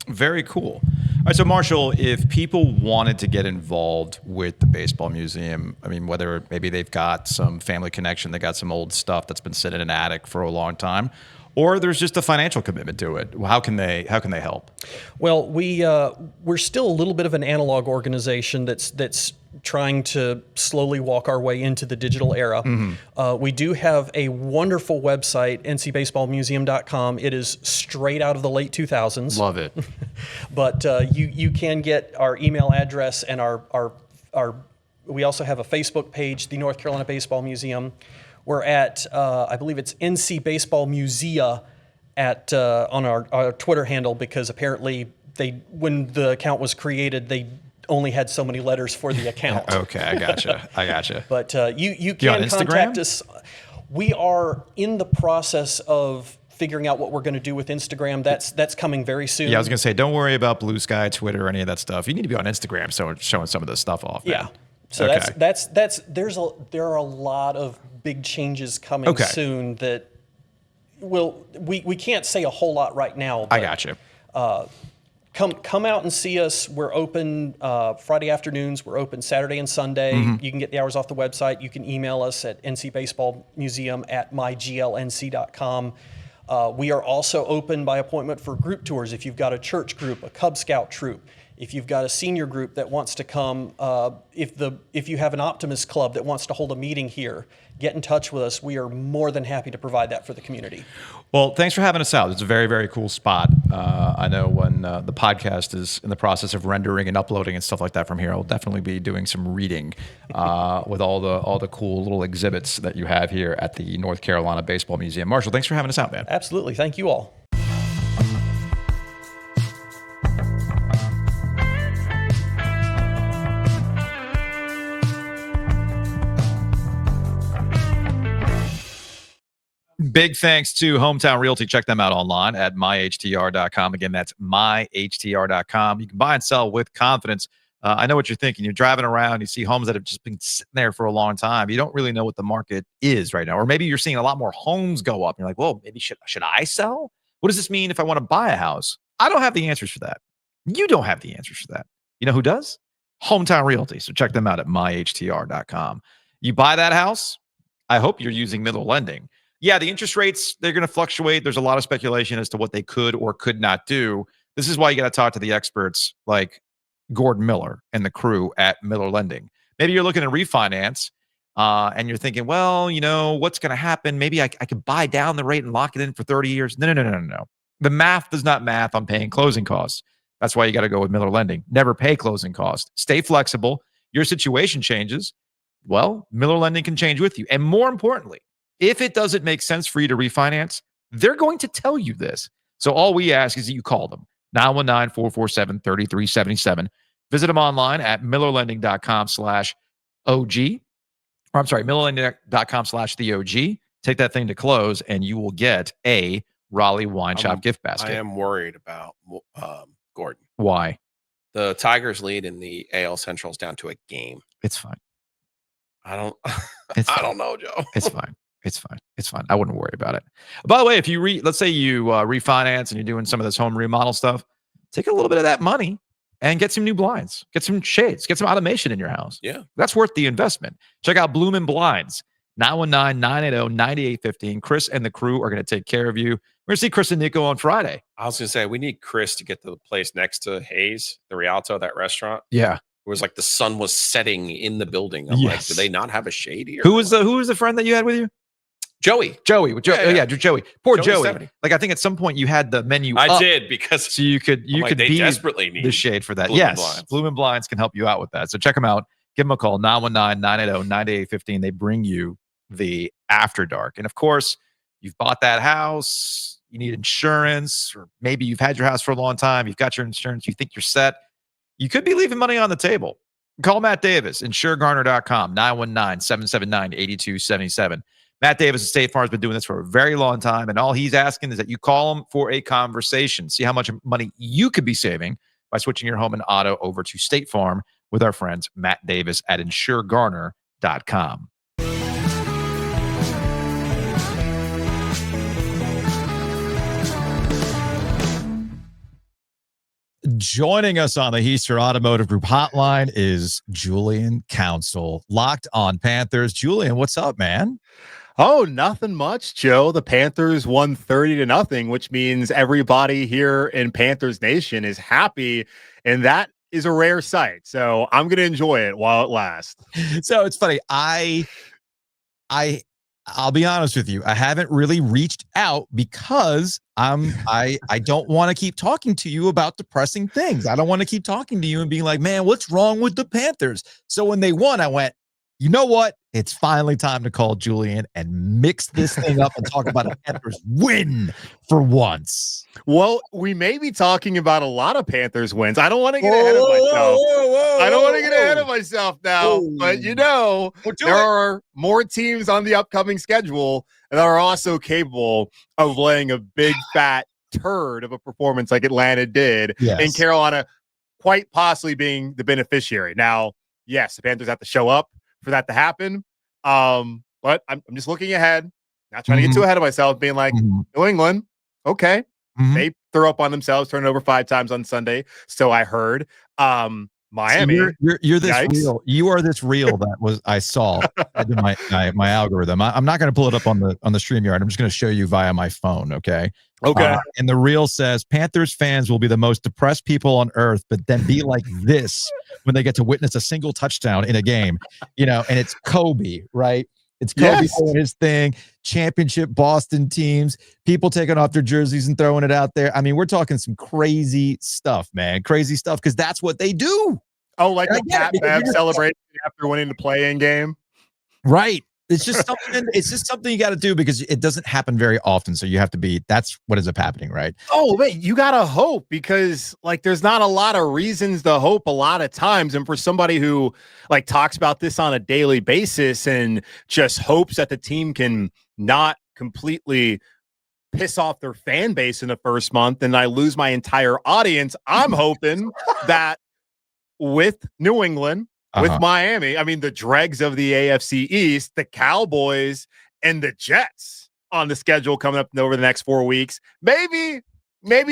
Very cool. All right, so Marshall, if people wanted to get involved with the Baseball Museum, I mean, whether maybe they've got some family connection, they got some old stuff that's been sitting in an attic for a long time, or there's just a financial commitment to it, how can they help? Well, we're still a little bit of an analog organization that's trying to slowly walk our way into the digital era. We do have a wonderful website, ncbaseballmuseum.com. It is straight out of the late 2000s. Love it. But you can get our email address and our we also have a Facebook page, the North Carolina Baseball Museum. We're at I believe it's NC Baseball Musea at on our Twitter handle, because apparently when the account was created, they only had so many letters for the account. Okay, I gotcha. But you on can Instagram? contact us. We are in the process of figuring out what we're going to do with Instagram. That's coming very soon. Yeah, I was gonna say, don't worry about Blue Sky, Twitter, or any of that stuff. You need to be on Instagram, showing some of this stuff off. Man. Yeah. So Okay. there are a lot of big changes coming soon that we can't say a whole lot right now. I got you. Come out and see us. We're open Friday afternoons. We're open Saturday and Sunday. You can get the hours off the website. You can email us at ncbaseballmuseum@myglnc.com. We are also open by appointment for group tours. If you've got a church group, a Cub Scout troop, if you've got a senior group that wants to come, if you have an Optimist Club that wants to hold a meeting here, get in touch with us. We are more than happy to provide that for the community. Well, thanks for having us out. It's a very, very cool spot. I know when the podcast is in the process of rendering and uploading and stuff like that from here, I'll definitely be doing some reading with all the cool little exhibits that you have here at the North Carolina Baseball Museum. Marshall, thanks for having us out, man. Absolutely. Thank you all. Big thanks to Hometown Realty. Check them out online at myhtr.com. Again, that's myhtr.com. You can buy and sell with confidence. I know what you're thinking. You're driving around, you see homes that have just been sitting there for a long time. You don't really know what the market is right now. Or maybe you're seeing a lot more homes go up. You're like, well, maybe should I sell? What does this mean if I want to buy a house? I don't have the answers for that. You don't have the answers for that. You know who does? Hometown Realty. So check them out at myhtr.com. You buy that house, I hope you're using Middle Lending. Yeah, the interest rates, they're going to fluctuate. There's a lot of speculation as to what they could or could not do. This is why you got to talk to the experts like Gordon Miller and the crew at Miller Lending. Maybe you're looking to refinance and you're thinking, well, you know, what's going to happen? Maybe I could buy down the rate and lock it in for 30 years. No. The math does not math on paying closing costs. That's why you got to go with Miller Lending. Never pay closing costs. Stay flexible. Your situation changes. Well, Miller Lending can change with you. And more importantly, if it doesn't make sense for you to refinance, they're going to tell you this. So all we ask is that you call them, 919-447-3377. Visit them online at millerlending.com/OG. Or I'm sorry, millerlending.com/theOG. Take that thing to close, and you will get a Raleigh Wine Shop gift basket. I am worried about Gordon. Why? The Tigers lead in the AL Central is down to a game. It's fine. I don't It's know, Joe. It's fine. I wouldn't worry about it. By the way, if you let's say you refinance and you're doing some of this home remodel stuff, take a little bit of that money and get some new blinds, get some shades, get some automation in your house. Yeah. That's worth the investment. Check out Bloomin' Blinds, 919-980-9815. Chris and the crew are going to take care of you. We're going to see Chris and Nico on Friday. I was going to say, we need Chris to get to the place next to Hayes, the Rialto, that restaurant. Yeah. It was like the sun was setting in the building. I'm like, do they not have a shade here? Who was the friend that you had with you? Joey. Joey. Yeah, Joey. Poor Joey's Joey. 70. Like, I think at some point you had the menu I up, did, because so you could they be desperately need the shade for that. Bloomin' Yes, Blinds. Bloomin' Blinds can help you out with that. So check them out. Give them a call, 919-980-9815. They bring you the After Dark. And of course, you've bought that house, you need insurance, or maybe you've had your house for a long time, you've got your insurance, you think you're set. You could be leaving money on the table. Call Matt Davis, insuregarner.com, 919-779-8277. Matt Davis at State Farm has been doing this for a very long time, and all he's asking is that you call him for a conversation. See how much money you could be saving by switching your home and auto over to State Farm with our friends Matt Davis at insuregarner.com. Joining us on the Heister Automotive Group hotline is Julian Council, LockedOn Panthers. Julian, what's up, man? Oh, nothing much, Joe. The Panthers won 30-0, which means everybody here in Panthers Nation is happy. And that is a rare sight. So I'm going to enjoy it while it lasts. So it's funny. I'll be honest with you. I haven't really reached out because I don't want to keep talking to you about depressing things. I don't want to keep talking to you and being like, man, what's wrong with the Panthers? So when they won, I went, you know what? It's finally time to call Julian and mix this thing up and talk about a Panthers win for once. Well, we may be talking about a lot of Panthers wins. I don't want to get ahead of myself. I don't want to get ahead of myself now, but there are more teams on the upcoming schedule that are also capable of laying a big fat turd of a performance like Atlanta did, and Carolina quite possibly being the beneficiary. Now, yes, the Panthers have to show up for that to happen. But I'm just looking ahead, not trying to get too ahead of myself, being like, New England, okay. They threw up on themselves, turned over 5 times on Sunday. So I heard. Miami. So you're this real. You are this real that was I saw in my algorithm. I'm not going to pull it up on the StreamYard. I'm just going to show you via my phone. Okay. Okay. And the reel says Panthers fans will be the most depressed people on earth, but then be like this when they get to witness a single touchdown in a game. And it's Kobe, right? It's Kobe doing his thing, championship Boston teams, people taking off their jerseys and throwing it out there. I mean, we're talking some crazy stuff, man. Crazy stuff, because that's what they do. Oh, like the Pat Bev celebration after winning the play-in game? Right. It's just something you got to do because it doesn't happen very often. So you have to be, that's what ends up happening, right? Oh, man, you got to hope because there's not a lot of reasons to hope a lot of times. And for somebody who talks about this on a daily basis and just hopes that the team can not completely piss off their fan base in the first month and I lose my entire audience, I'm hoping that with New England, with Miami, I mean, the dregs of the AFC East, the Cowboys, and the Jets on the schedule coming up over the next 4 weeks, maybe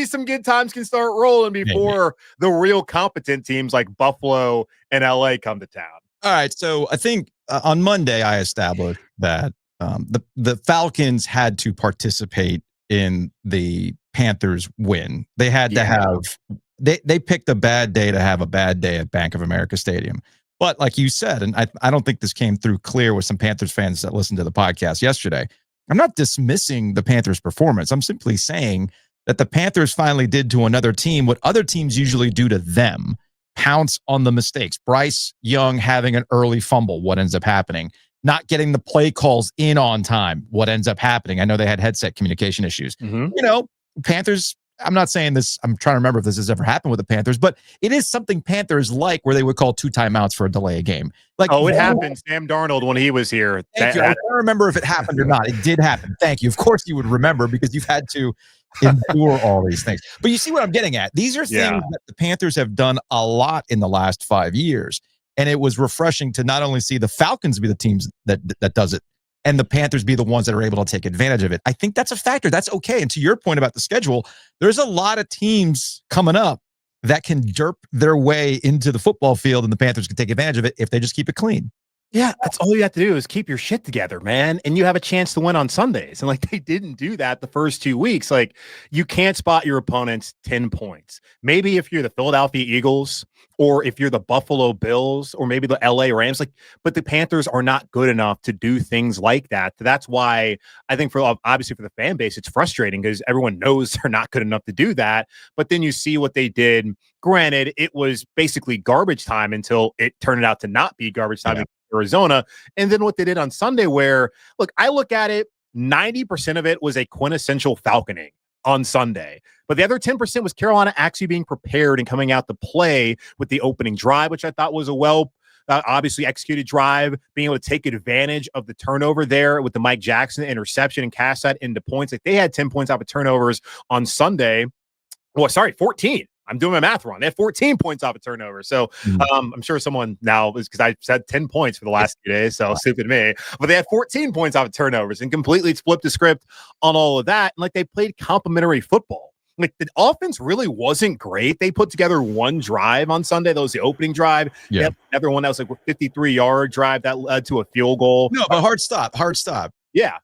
some good times can start rolling before the real competent teams like Buffalo and LA come to town. All right. So I think on Monday, I established that the Falcons had to participate in the Panthers win. They had to have, they picked a bad day to have a bad day at Bank of America Stadium. But like you said, and I don't think this came through clear with some Panthers fans that listened to the podcast yesterday, I'm not dismissing the Panthers' performance. I'm simply saying that the Panthers finally did to another team what other teams usually do to them, pounce on the mistakes. Bryce Young having an early fumble, what ends up happening? Not getting the play calls in on time, what ends up happening? I know they had headset communication issues. Panthers, I'm not saying this, I'm trying to remember if this has ever happened with the Panthers, but it is something Panthers like where they would call 2 timeouts for a delay of game. It happened. Sam Darnold when he was here. Thank you. I don't remember if it happened or not. It did happen. Thank you. Of course you would remember because you've had to endure all these things. But you see what I'm getting at. These are things that the Panthers have done a lot in the last 5 years. And it was refreshing to not only see the Falcons be the teams that does it, and the Panthers be the ones that are able to take advantage of it. I think that's a factor. That's okay. And to your point about the schedule, there's a lot of teams coming up that can derp their way into the football field, and the Panthers can take advantage of it if they just keep it clean. Yeah, that's all you have to do is keep your shit together, man. And you have a chance to win on Sundays. And they didn't do that the first 2 weeks. You can't spot your opponents 10 points. Maybe if you're the Philadelphia Eagles or if you're the Buffalo Bills or maybe the LA Rams, but the Panthers are not good enough to do things like that. That's why I think obviously for the fan base, it's frustrating because everyone knows they're not good enough to do that. But then you see what they did. Granted, it was basically garbage time until it turned out to not be garbage time. Arizona. And then what they did on Sunday where, I look at it, 90% of it was a quintessential Falconing on Sunday. But the other 10% was Carolina actually being prepared and coming out to play with the opening drive, which I thought was a obviously executed drive, being able to take advantage of the turnover there with the Mike Jackson interception and cast that into points. They had 10 points off of turnovers on Sunday. 14. I'm doing my math wrong. They had 14 points off a turnover. So I'm sure someone now is because I said 10 points for the last few days. So stupid me. But they had 14 points off of turnovers and completely flipped the script on all of that. And they played complimentary football. The offense really wasn't great. They put together one drive on Sunday. That was the opening drive. Yeah. Another one that was a 53-yard drive that led to a field goal. No, but hard stop. Yeah.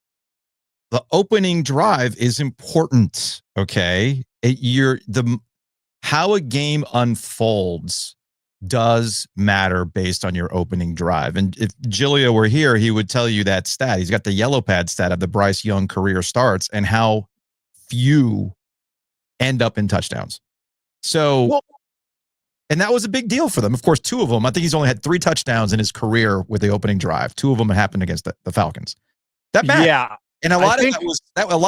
The opening drive is important. Okay. How a game unfolds does matter based on your opening drive. And if Giglio were here, he would tell you that stat. He's got the yellow pad stat of the Bryce Young career starts and how few end up in touchdowns. So, and that was a big deal for them. Of course, two of them, I think he's only had 3 touchdowns in his career with the opening drive. 2 of them happened against the Falcons. That bad. Yeah. And a lot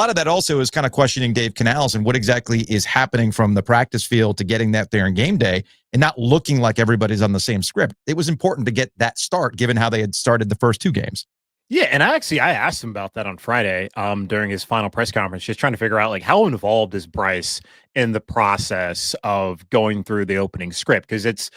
of that also is kind of questioning Dave Canales and what exactly is happening from the practice field to getting that there in game day and not looking like everybody's on the same script. It was important to get that start given how they had started the first 2 games. Yeah, and I asked him about that on Friday during his final press conference, just trying to figure out like how involved is Bryce in the process of going through the opening script, because it's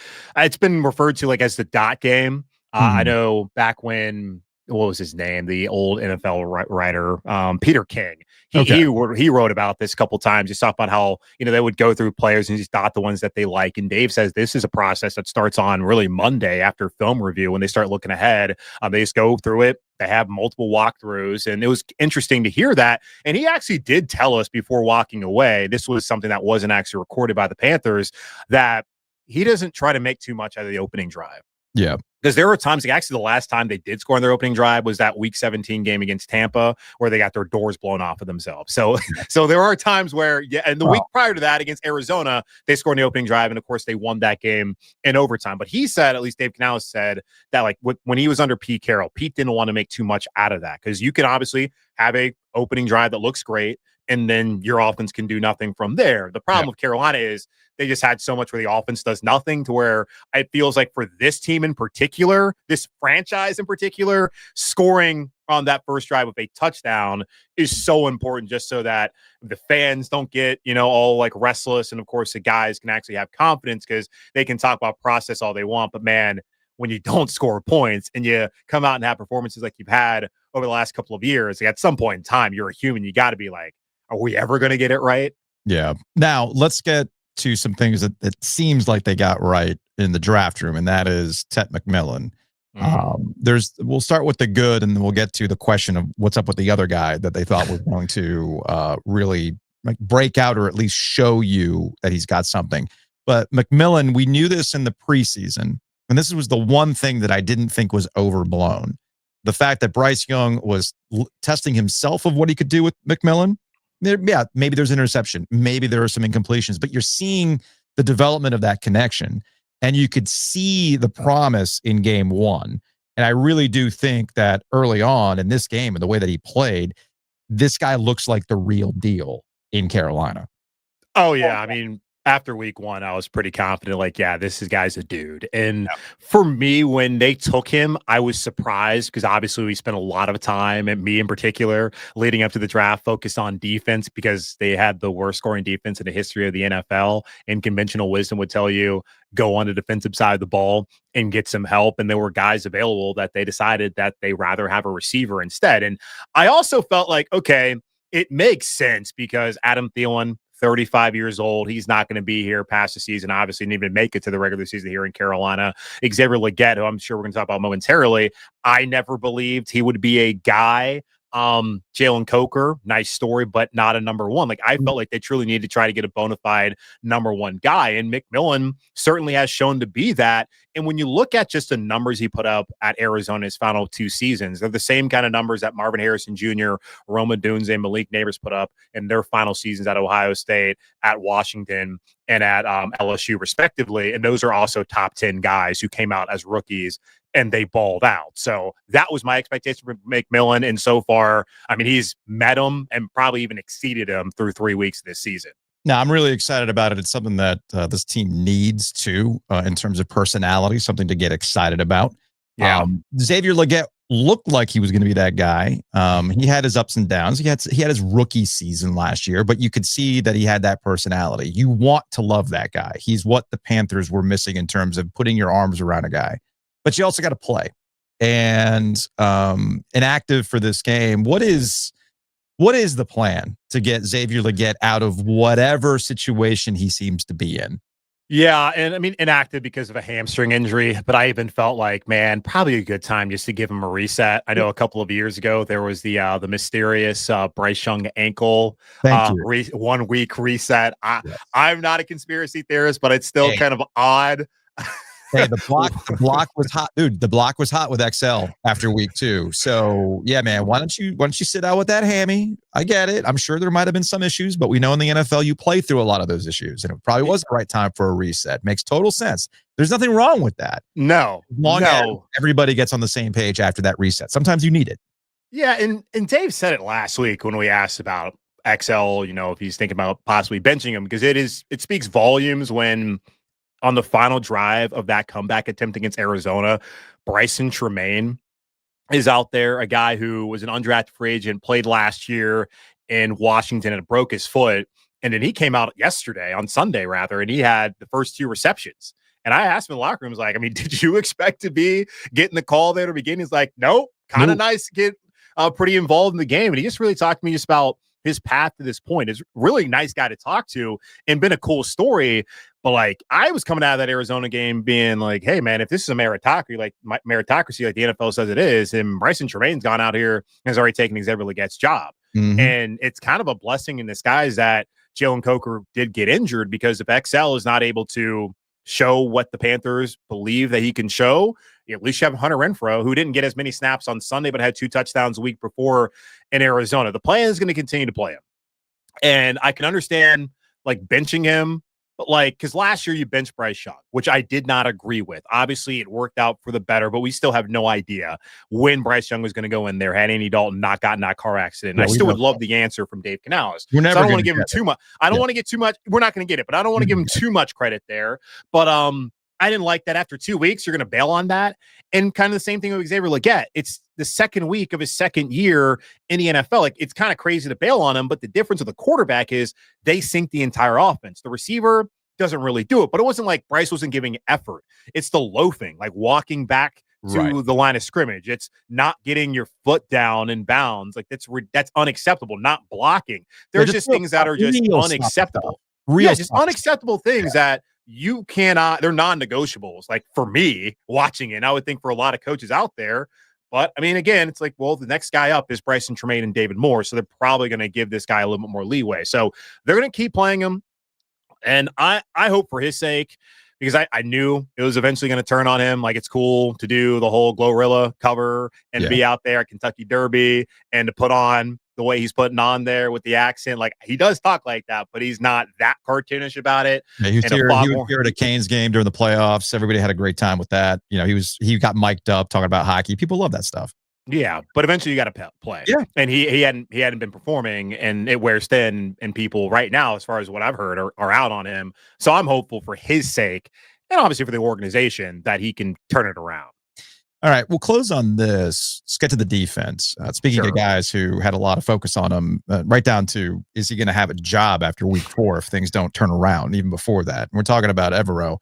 been referred to like as the dot game. I know back when, what was his name? The old NFL writer, Peter King. He wrote about this a couple times. He talked about how, they would go through players and just dot the ones that they like. And Dave says this is a process that starts on really Monday after film review when they start looking ahead. They just go through it. They have multiple walkthroughs, and it was interesting to hear that. And he actually did tell us before walking away, this was something that wasn't actually recorded by the Panthers, that he doesn't try to make too much out of the opening drive. Yeah. Because there were times, like actually the last time they did score in their opening drive was that week 17 game against Tampa where they got their doors blown off of themselves. So there are times where, and the week prior to that against Arizona, they scored in the opening drive. And of course they won that game in overtime. But he said, at least Dave Canales said, that like when he was under Pete Carroll, Pete didn't want to make too much out of that, because you can obviously have a opening drive that looks great, and then your offense can do nothing from there. The problem with Carolina is they just had so much where the offense does nothing, to where it feels like for this team in particular, this franchise in particular, scoring on that first drive with a touchdown is so important, just so that the fans don't get, all like restless. And of course the guys can actually have confidence, because they can talk about process all they want. But man, when you don't score points and you come out and have performances like you've had over the last couple of years, like at some point in time, you're a human. You got to be like, are we ever going to get it right? Yeah. Now let's get to some things that it seems like they got right in the draft room, and that is Tet McMillan. We'll start with the good, and then we'll get to the question of what's up with the other guy that they thought was going to really like break out, or at least show you that he's got something. But McMillan, we knew this in the preseason, and this was the one thing that I didn't think was overblown. The fact that Bryce Young was testing himself of what he could do with McMillan. Maybe there's an interception. Maybe there are some incompletions, but you're seeing the development of that connection, and you could see the promise in game 1. And I really do think that early on in this game and the way that he played, this guy looks like the real deal in Carolina. Oh, yeah. I mean, after week 1, I was pretty confident, like, yeah, this guy's a dude. And for me, when they took him, I was surprised, because obviously we spent a lot of time, and me in particular, leading up to the draft, focused on defense, because they had the worst scoring defense in the history of the NFL. And conventional wisdom would tell you, go on the defensive side of the ball and get some help. And there were guys available that they decided that they rather have a receiver instead. And I also felt like, okay, it makes sense, because Adam Thielen, 35 years old. He's not going to be here past the season. Obviously, didn't even make it to the regular season here in Carolina. Xavier Legette, who I'm sure we're going to talk about momentarily, I never believed he would be a guy. Jalen Coker, nice story, but not a number 1. Like, I felt like they truly needed to try to get a bona fide number 1 guy, and McMillan certainly has shown to be that. And when you look at just the numbers he put up at Arizona's final 2 seasons, they're the same kind of numbers that Marvin Harrison Jr., Roma Dunze, and Malik Neighbors put up in their final seasons at Ohio State, at Washington, and at LSU, respectively. And those are also top 10 guys who came out as rookies and they balled out. So that was my expectation for McMillan. And so far, I mean, he's met him and probably even exceeded him through 3 weeks this season. Now, I'm really excited about it. It's something that this team needs too, in terms of personality, something to get excited about. Yeah. Xavier Legette looked like he was going to be that guy. He had his ups and downs. He had his rookie season last year, but you could see that he had that personality. You want to love that guy. He's what the Panthers were missing in terms of putting your arms around a guy. But you also got to play. And inactive for this game. What is the plan to get Xavier Legette out of whatever situation he seems to be in? Yeah, and I mean, inactive because of a hamstring injury, but I even felt like, man, probably a good time just to give him a reset. I know a couple of years ago there was the mysterious Bryce Young ankle 1 week reset. I'm not a conspiracy theorist, but it's still kind of odd Hey, the block was hot, dude. The block was hot with XL after week 2. So yeah, man, why don't you sit out with that hammy? I get it. I'm sure there might have been some issues, but we know in the NFL you play through a lot of those issues, and it probably was the right time for a reset. Makes total sense. There's nothing wrong with that. No, As long as everybody gets on the same page after that reset. Sometimes you need it. Yeah, and Dave said it last week when we asked about XL, if he's thinking about possibly benching him, because it speaks volumes when on the final drive of that comeback attempt against Arizona, Bryson Tremaine is out there, a guy who was an undrafted free agent, played last year in Washington and broke his foot. And then he came out on Sunday rather, and he had the first 2 receptions. And I asked him in the locker room, like, I mean, did you expect to be getting the call there to begin? He's like, nope, kind of nice to get pretty involved in the game. And he just really talked to me just about his path to this point. Is really nice guy to talk to and been a cool story. But like, I was coming out of that Arizona game being like, hey man, if this is a meritocracy like the NFL says it is, and Bryson Tremaine's gone out here and has already taken Xavier Legette's job. Mhm. And it's kind of a blessing in disguise that Jalen Coker did get injured, because if XL is not able to show what the Panthers believe that he can show, at least you have Hunter Renfrow, who didn't get as many snaps on Sunday, but had 2 touchdowns a week before in Arizona. The plan is going to continue to play him. And I can understand like benching him, but like, because last year you benched Bryce Young, which I did not agree with. Obviously, it worked out for the better, but we still have no idea when Bryce Young was going to go in there had Andy Dalton not gotten that car accident. And I still would love the answer from Dave Canales. We're never So I don't gonna want to give him get too much. I don't want to get too much. We're not going to get it, but I don't want to give him too much credit there. But I didn't like that after 2 weeks, you're going to bail on that. And kind of the same thing with Xavier Legette. It's the second week of his second year in the NFL. Like, it's kind of crazy to bail on him, but the difference with the quarterback is they sync the entire offense. The receiver doesn't really do it, but it wasn't like Bryce wasn't giving effort. It's the loafing, like walking back to the line of scrimmage. It's not getting your foot down in bounds. Like that's unacceptable. Not blocking. There's just things that are just unacceptable. Just unacceptable things that you cannot, they're non-negotiables. Like for me watching it, I would think for a lot of coaches out there. But I mean, again, it's like, well, the next guy up is Bryson Tremaine and David Moore. So they're probably going to give this guy a little bit more leeway. So they're going to keep playing him. And I hope for his sake, because I knew it was eventually going to turn on him. Like, it's cool to do the whole Glorilla cover and to be out there at Kentucky Derby and to put on the way he's putting on there with the accent. Like, he does talk like that, but he's not that cartoonish about it. Yeah, he was here at a Canes game during the playoffs. Everybody had a great time with that. He got mic'd up talking about hockey. People love that stuff. Yeah, but eventually you got to play. Yeah, and he hadn't been performing, and it wears thin. And people right now, as far as what I've heard, are out on him. So I'm hopeful for his sake, and obviously for the organization, that he can turn it around. All right, we'll close on this. Let's get to the defense. Speaking of guys who had a lot of focus on him, right down to, is he going to have a job after week 4 if things don't turn around? Even before that, and we're talking about Evero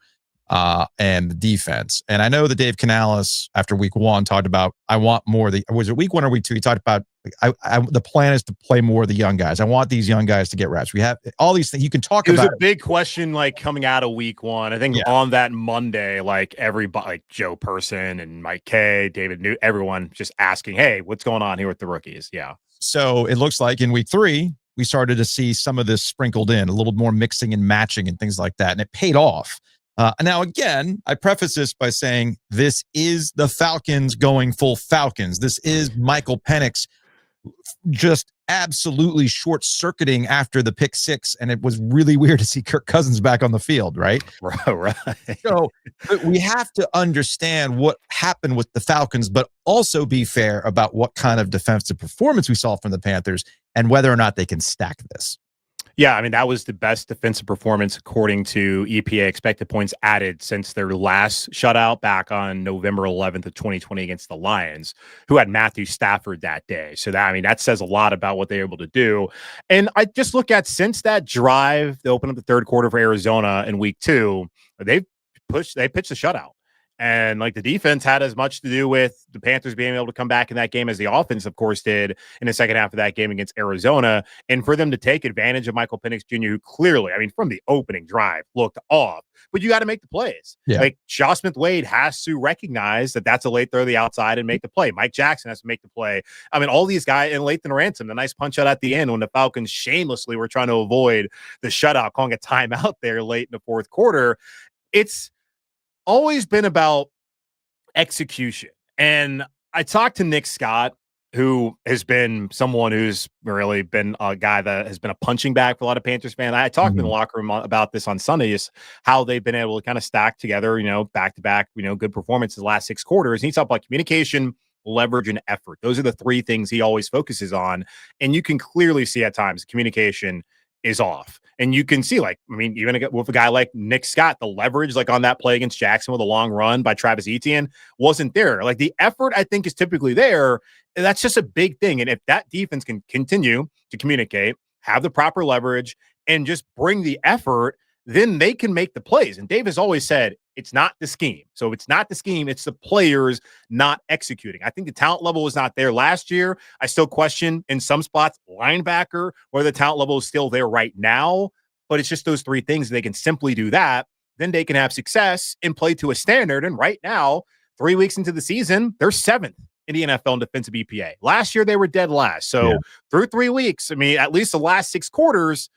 and the defense. And I know that Dave Canales, after week 1, talked about, I want more. Was it week 1 or week 2? He talked about, the plan is to play more of the young guys. I want these young guys to get reps. We have all these things you can talk about. It was a big question, like coming out of week 1. I think on that Monday, like everybody, like Joe Person and Mike Kay, David New, everyone just asking, hey, what's going on here with the rookies? Yeah. So it looks like in week 3, we started to see some of this sprinkled in, a little more mixing and matching and things like that. And it paid off. Now, again, I preface this by saying this is the Falcons going full Falcons. This is Michael Penix just absolutely short-circuiting after the pick 6, and it was really weird to see Kirk Cousins back on the field, right? Right. So we have to understand what happened with the Falcons, but also be fair about what kind of defensive performance we saw from the Panthers and whether or not they can stack this. Yeah, I mean, that was the best defensive performance according to EPA expected points added since their last shutout back on November 11th of 2020 against the Lions, who had Matthew Stafford that day. So that says a lot about what they're able to do. And I just look at, since that drive, they opened up the third quarter for Arizona in week 2, they pitched a shutout. And like the defense had as much to do with the Panthers being able to come back in that game as the offense, of course, did in the second half of that game against Arizona. And for them to take advantage of Michael Penix Jr., who clearly, from the opening drive looked off, but you got to make the plays. Yeah. Like Josh Smith-Wade has to recognize that that's a late throw to the outside and make the play. Mike Jackson has to make the play. All these guys, and Lathan Ransom, the nice punch out at the end when the Falcons shamelessly were trying to avoid the shutout, calling a timeout there late in the fourth quarter. always been about execution. And I talked to Nick Scott, who has been someone who's really been a guy that has been a punching bag for a lot of Panthers fans. I talked in the locker room about this on Sunday, just how they've been able to kind of stack together, back to back, good performances the last 6 quarters. And he talked about communication, leverage, and effort. Those are the 3 things he always focuses on. And you can clearly see at times communication is off. And you can see, even with a guy like Nick Scott, the leverage, on that play against Jackson with a long run by Travis Etienne, wasn't there. The effort, I think, is typically there. And that's just a big thing. And if that defense can continue to communicate, have the proper leverage, and just bring the effort, then they can make the plays. And Dave has always said, it's not the scheme. So it's not the scheme. It's the players not executing. I think the talent level was not there last year. I still question in some spots linebacker where the talent level is still there right now. But it's just those 3 things. They can simply do that. Then they can have success and play to a standard. And right now, 3 weeks into the season, they're 7th in the NFL in defensive EPA. Last year, they were dead last. So through 3 weeks, at least the last 6 quarters,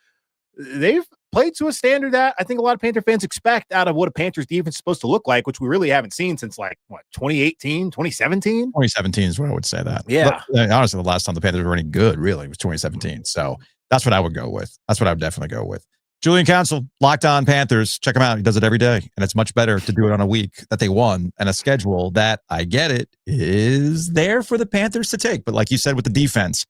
they've played to a standard that I think a lot of Panther fans expect out of what a Panthers defense is supposed to look like, which we really haven't seen since 2018, 2017? 2017 is what I would say that. Yeah. But, honestly, the last time the Panthers were any good, really, was 2017. So that's what I would go with. That's what I would definitely go with. Julian Council, LockedOn Panthers. Check him out. He does it every day. And it's much better to do it on a week that they won and a schedule that, I get it, is there for the Panthers to take. But like you said with the defense,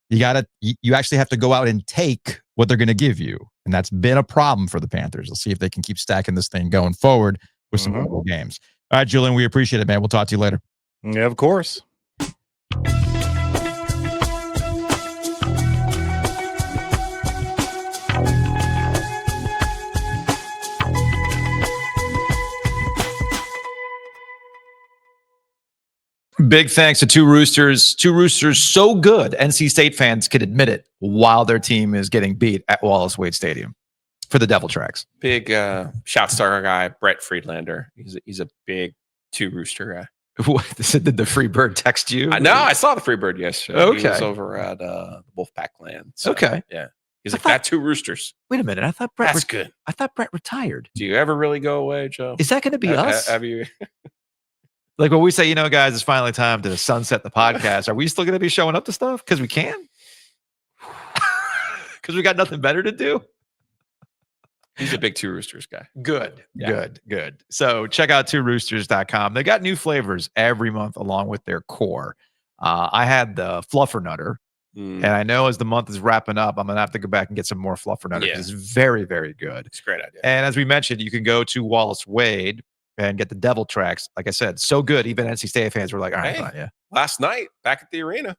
you actually have to go out and take what they're going to give you. And that's been a problem for the Panthers. Let's see if they can keep stacking this thing going forward with some winnable games. All right, Julian, we appreciate it, man. We'll talk to you later. Yeah, of course. Big thanks to Two Roosters. Two Roosters so good, NC State fans could admit it while their team is getting beat at Wallace Wade Stadium for the Devil Tracks. Big shout to our guy, Brett Friedlander. He's a big Two Rooster guy. What, did the free bird text you? No, I saw the free bird yesterday. Okay. He was over at Wolfpack Land. So, Okay. Yeah. He's like, that Two Roosters. Wait a minute. I thought Brett That's good. I thought Brett retired. Do you ever really go away, Joe? Is that going to be us? Have you? Like when we say, guys, it's finally time to sunset the podcast. Are we still going to be showing up to stuff? Because we can? Because we got nothing better to do? He's a big Two Roosters guy. Good. So check out tworoosters.com. They got new flavors every month along with their core. I had the Fluffernutter. And I know as the month is wrapping up, I'm going to have to go back and get some more Fluffernutter because it's very, very good. It's a great idea. And as we mentioned, you can go to Wallace Wade and get the Devil Tracks. Like I said, so good. Even NC State fans were like, all right, fine, yeah. Last night, back at the arena,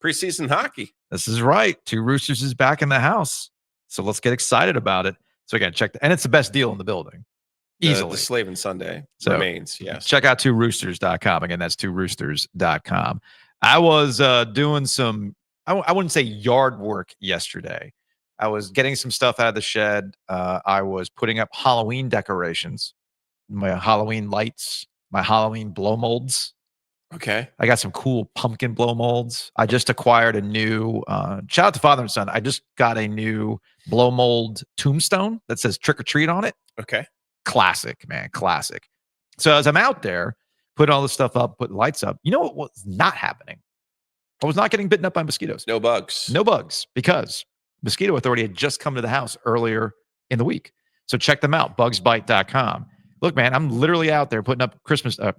preseason hockey. This is right. Two Roosters is back in the house. So let's get excited about it. So again, and it's the best deal in the building. Easily. The Slave and Sunday remains, yes. Check out tworoosters.com. Again, that's tworoosters.com. I was doing some, I wouldn't say yard work yesterday. I was getting some stuff out of the shed. I was putting up Halloween decorations, my Halloween lights, my Halloween blow molds. Okay. I got some cool pumpkin blow molds. I just acquired a new, shout out to Father and Son. I just got a new blow mold tombstone that says trick or treat on it. Okay. Classic, man. Classic. So as I'm out there putting all this stuff up, putting lights up, you know what was not happening? I was not getting bitten up by mosquitoes. No bugs. No bugs because Mosquito Authority had just come to the house earlier in the week. So check them out, bugsbite.com. Look, man, I'm literally out there putting up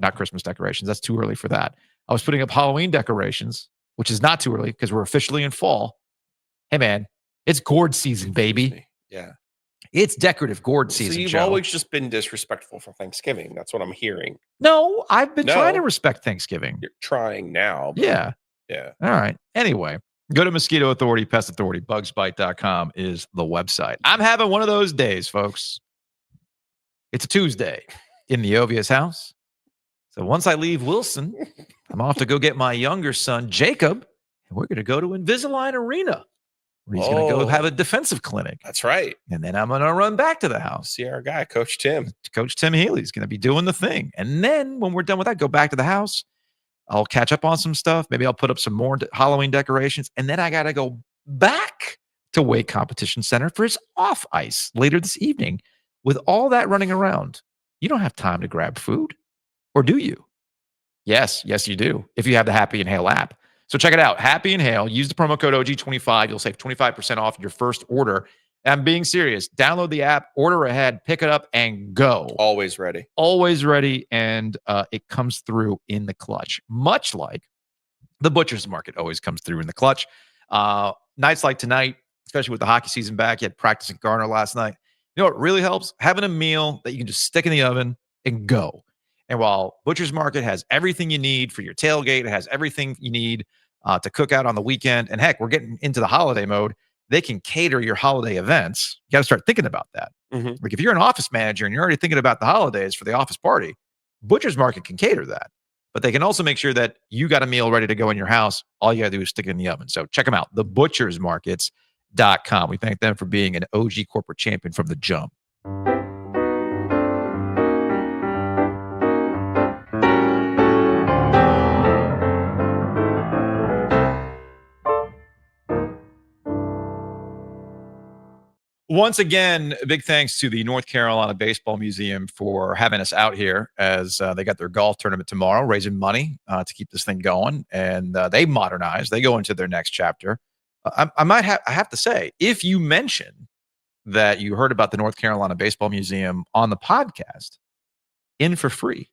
not Christmas decorations. That's too early for that. I was putting up Halloween decorations, which is not too early because we're officially in fall. Hey, man, it's gourd season, baby. Yeah. It's decorative gourd season. So you've Joe. always just been disrespectful for Thanksgiving. That's what I'm hearing. No, I've been trying to respect Thanksgiving. You're trying now. Yeah. Yeah. All right. Anyway, go to Mosquito Authority, Pest Authority, bugsbite.com is the website. I'm having one of those days, folks. It's a Tuesday in the Ovies house. So once I leave Wilson, I'm off to go get my younger son, Jacob, and we're going to go to Invisalign Arena, where he's going to go have a defensive clinic. That's right. And then I'm going to run back to the house. See our guy, Coach Tim. Coach Tim Healy's going to be doing the thing. And then when we're done with that, go back to the house. I'll catch up on some stuff. Maybe I'll put up some more Halloween decorations. And then I got to go back to Wake Competition Center for his off ice later this evening. With all that running around, you don't have time to grab food. Or do you? Yes, you do. If you have the Happy Inhale app. So check it out. Happy Inhale. Use the promo code OG25. You'll save 25% off your first order. And I'm being serious. Download the app, order ahead, pick it up, and go. Always ready. Always ready. And it comes through in the clutch, much like the butcher's market always comes through in the clutch. Nights like tonight, especially with the hockey season back, you had practice in Garner last night. You know what really helps? Having a meal that you can just stick in the oven and go. And while Butcher's Market has everything you need for your tailgate, it has everything you need to cook out on the weekend. And heck, we're getting into the holiday mode. They can cater your holiday events. You got to start thinking about that. Mm-hmm. Like if you're an office manager and you're already thinking about the holidays for the office party, Butcher's Market can cater that. But they can also make sure that you got a meal ready to go in your house. All you got to do is stick it in the oven. So check them out, thebutchersmarkets.com. We thank them for being an OG corporate champion from the jump. Once again, big thanks to the North Carolina Baseball Museum for having us out here as they got their golf tournament tomorrow, raising money to keep this thing going. And they modernize. They go into their next chapter. I have to say, if you mention that you heard about the North Carolina Baseball Museum on the podcast, in for free.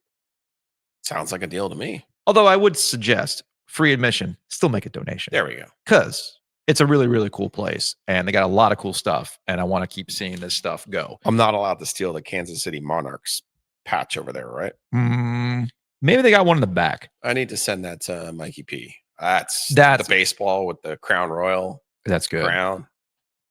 Sounds like a deal to me. Although I would suggest free admission, still make a donation. There we go. Because it's a really, really cool place, and they got a lot of cool stuff, and I want to keep seeing this stuff go. I'm not allowed to steal the Kansas City Monarchs patch over there, right? Maybe they got one in the back. I need to send that to Mikey P. That's the baseball with the Crown Royal. That's good. Crown.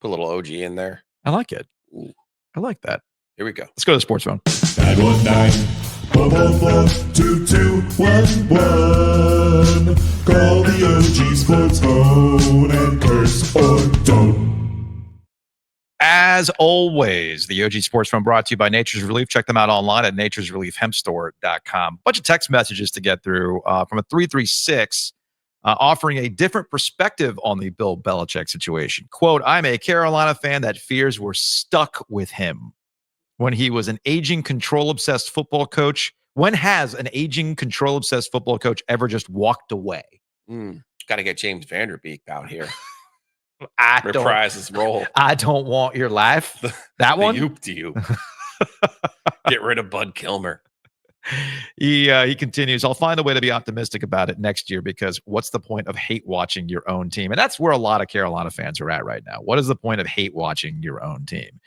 Put a little OG in there. I like it. Ooh. I like that. Here we go. Let's go to the sports phone. 919-444-2211. Call the OG Sports Phone and curse or don't. As always, the OG Sports Phone brought to you by Nature's Relief. Check them out online at naturesreliefhempstore.com. Bunch of text messages to get through from a 336 offering a different perspective on the Bill Belichick situation. Quote, I'm a Carolina fan that fears we're stuck with him. When he was an aging, control-obsessed football coach, when has an aging, control-obsessed football coach ever just walked away? Got to get James Vanderbeek out here. Reprise his role. I don't want your life. That one? Yoop-de-yoop. Get rid of Bud Kilmer. He continues, I'll find a way to be optimistic about it next year because what's the point of hate watching your own team? And that's where a lot of Carolina fans are at right now. What is the point of hate watching your own team?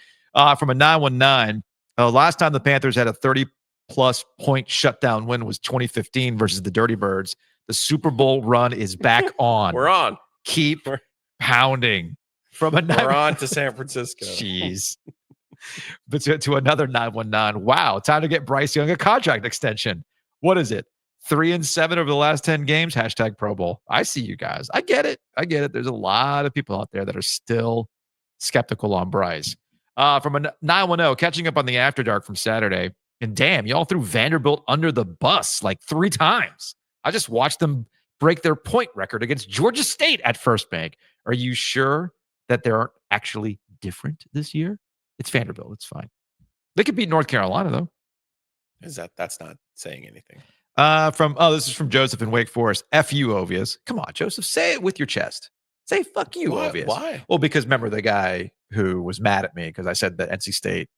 From a 919, last time the Panthers had a 30-plus point shutdown win was 2015 versus the Dirty Birds. The Super Bowl run is back on. We're on. Keep pounding. From a We're on to San Francisco. Jeez. But to another 919. Wow, time to get Bryce Young a contract extension. What is it? 3-7 over the last 10 games? Hashtag Pro Bowl. I see you guys. I get it. There's a lot of people out there that are still skeptical on Bryce. From a 910, catching up on the After Dark from Saturday. And damn, y'all threw Vanderbilt under the bus like 3 times. I just watched them break their point record against Georgia State at First Bank. Are you sure that they aren't actually different this year? It's Vanderbilt. It's fine. They could beat North Carolina, though. That's not saying anything. This is from Joseph in Wake Forest. F you, Ovies. Come on, Joseph. Say it with your chest. Say fuck you, Ovies. Why? Well, because remember the guy who was mad at me because I said that NC State.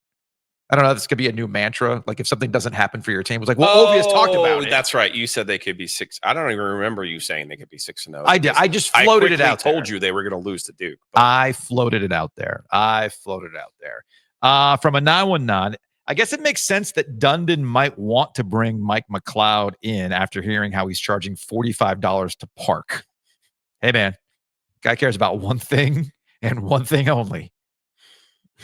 I don't know. This could be a new mantra. Like if something doesn't happen for your team, it was like, well, Ovies talked about it. That's right. You said they could be 6. I don't even remember you saying they could be 6-0. I did. I just floated it out. Told you they were going to lose to Duke. I floated it out there. From a 919. I guess it makes sense that Dundon might want to bring Mike McLeod in after hearing how he's charging $45 to park. Hey, man, guy cares about one thing and one thing only.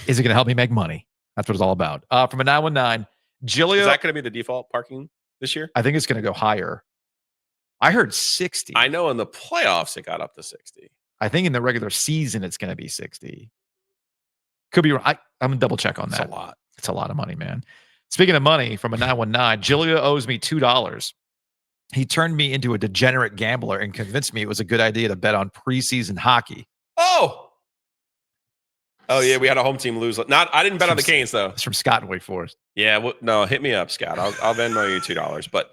Is it going to help me make money? That's what it's all about. From a 919, Giglio. Is that going to be the default parking this year? I think it's going to go higher. I heard 60. I know in the playoffs it got up to 60. I think in the regular season it's going to be 60. Could be wrong. I'm going to double check on that. That's a lot. It's a lot of money, man. Speaking of money, from a 919, Giglio owes me $2. He turned me into a degenerate gambler and convinced me it was a good idea to bet on preseason hockey. Oh, Oh yeah, we had a home team lose. I didn't bet on the Canes though. It's from Scott in Wake Forest. Yeah, well, no, hit me up, Scott. I'll Venmo you $2. But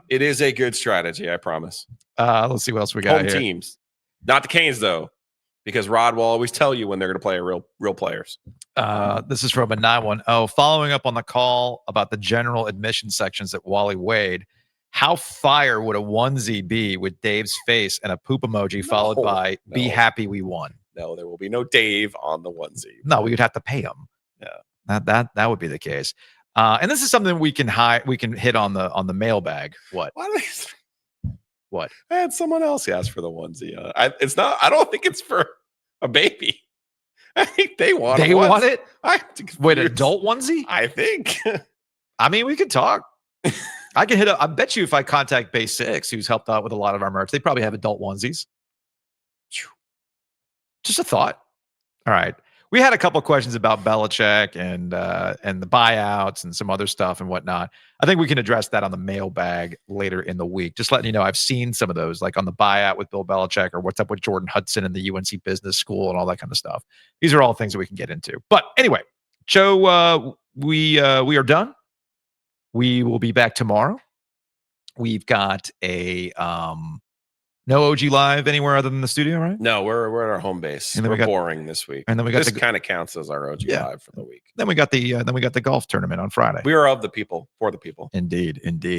it is a good strategy, I promise. Let's see what else we got Home here. teams, not the Canes though, because Rod will always tell you when they're going to play a real players. This is from a 910. Following up on the call about the general admission sections at Wally Wade, how fire would a onesie be with Dave's face and a poop emoji followed by "Be happy we won"? No, there will be no Dave on the onesie. No, we would have to pay him. Yeah, that would be the case. And this is something we can hit on the mailbag. What? What? I had someone else ask for the onesie. It's not. I don't think it's for a baby. I think they want. They want it. Wait, an adult onesie? I think. I mean, we could talk. I can hit up. I bet you if I contact Base 6, who's helped out with a lot of our merch, they probably have adult onesies. Just a thought. All right. We had a couple of questions about Belichick and the buyouts and some other stuff and whatnot. I think we can address that on the mailbag later in the week. Just letting you know, I've seen some of those, like on the buyout with Bill Belichick or what's up with Jordan Hudson and the UNC Business School and all that kind of stuff. These are all things that we can get into. But anyway, Joe, we are done. We will be back tomorrow. We've got a no OG Live anywhere other than the studio, right? No, we're at our home base. And then we're boring this week. And then we got this kind of counts as our OG Live for the week. Then we got the golf tournament on Friday. We are of the people, for the people. Indeed.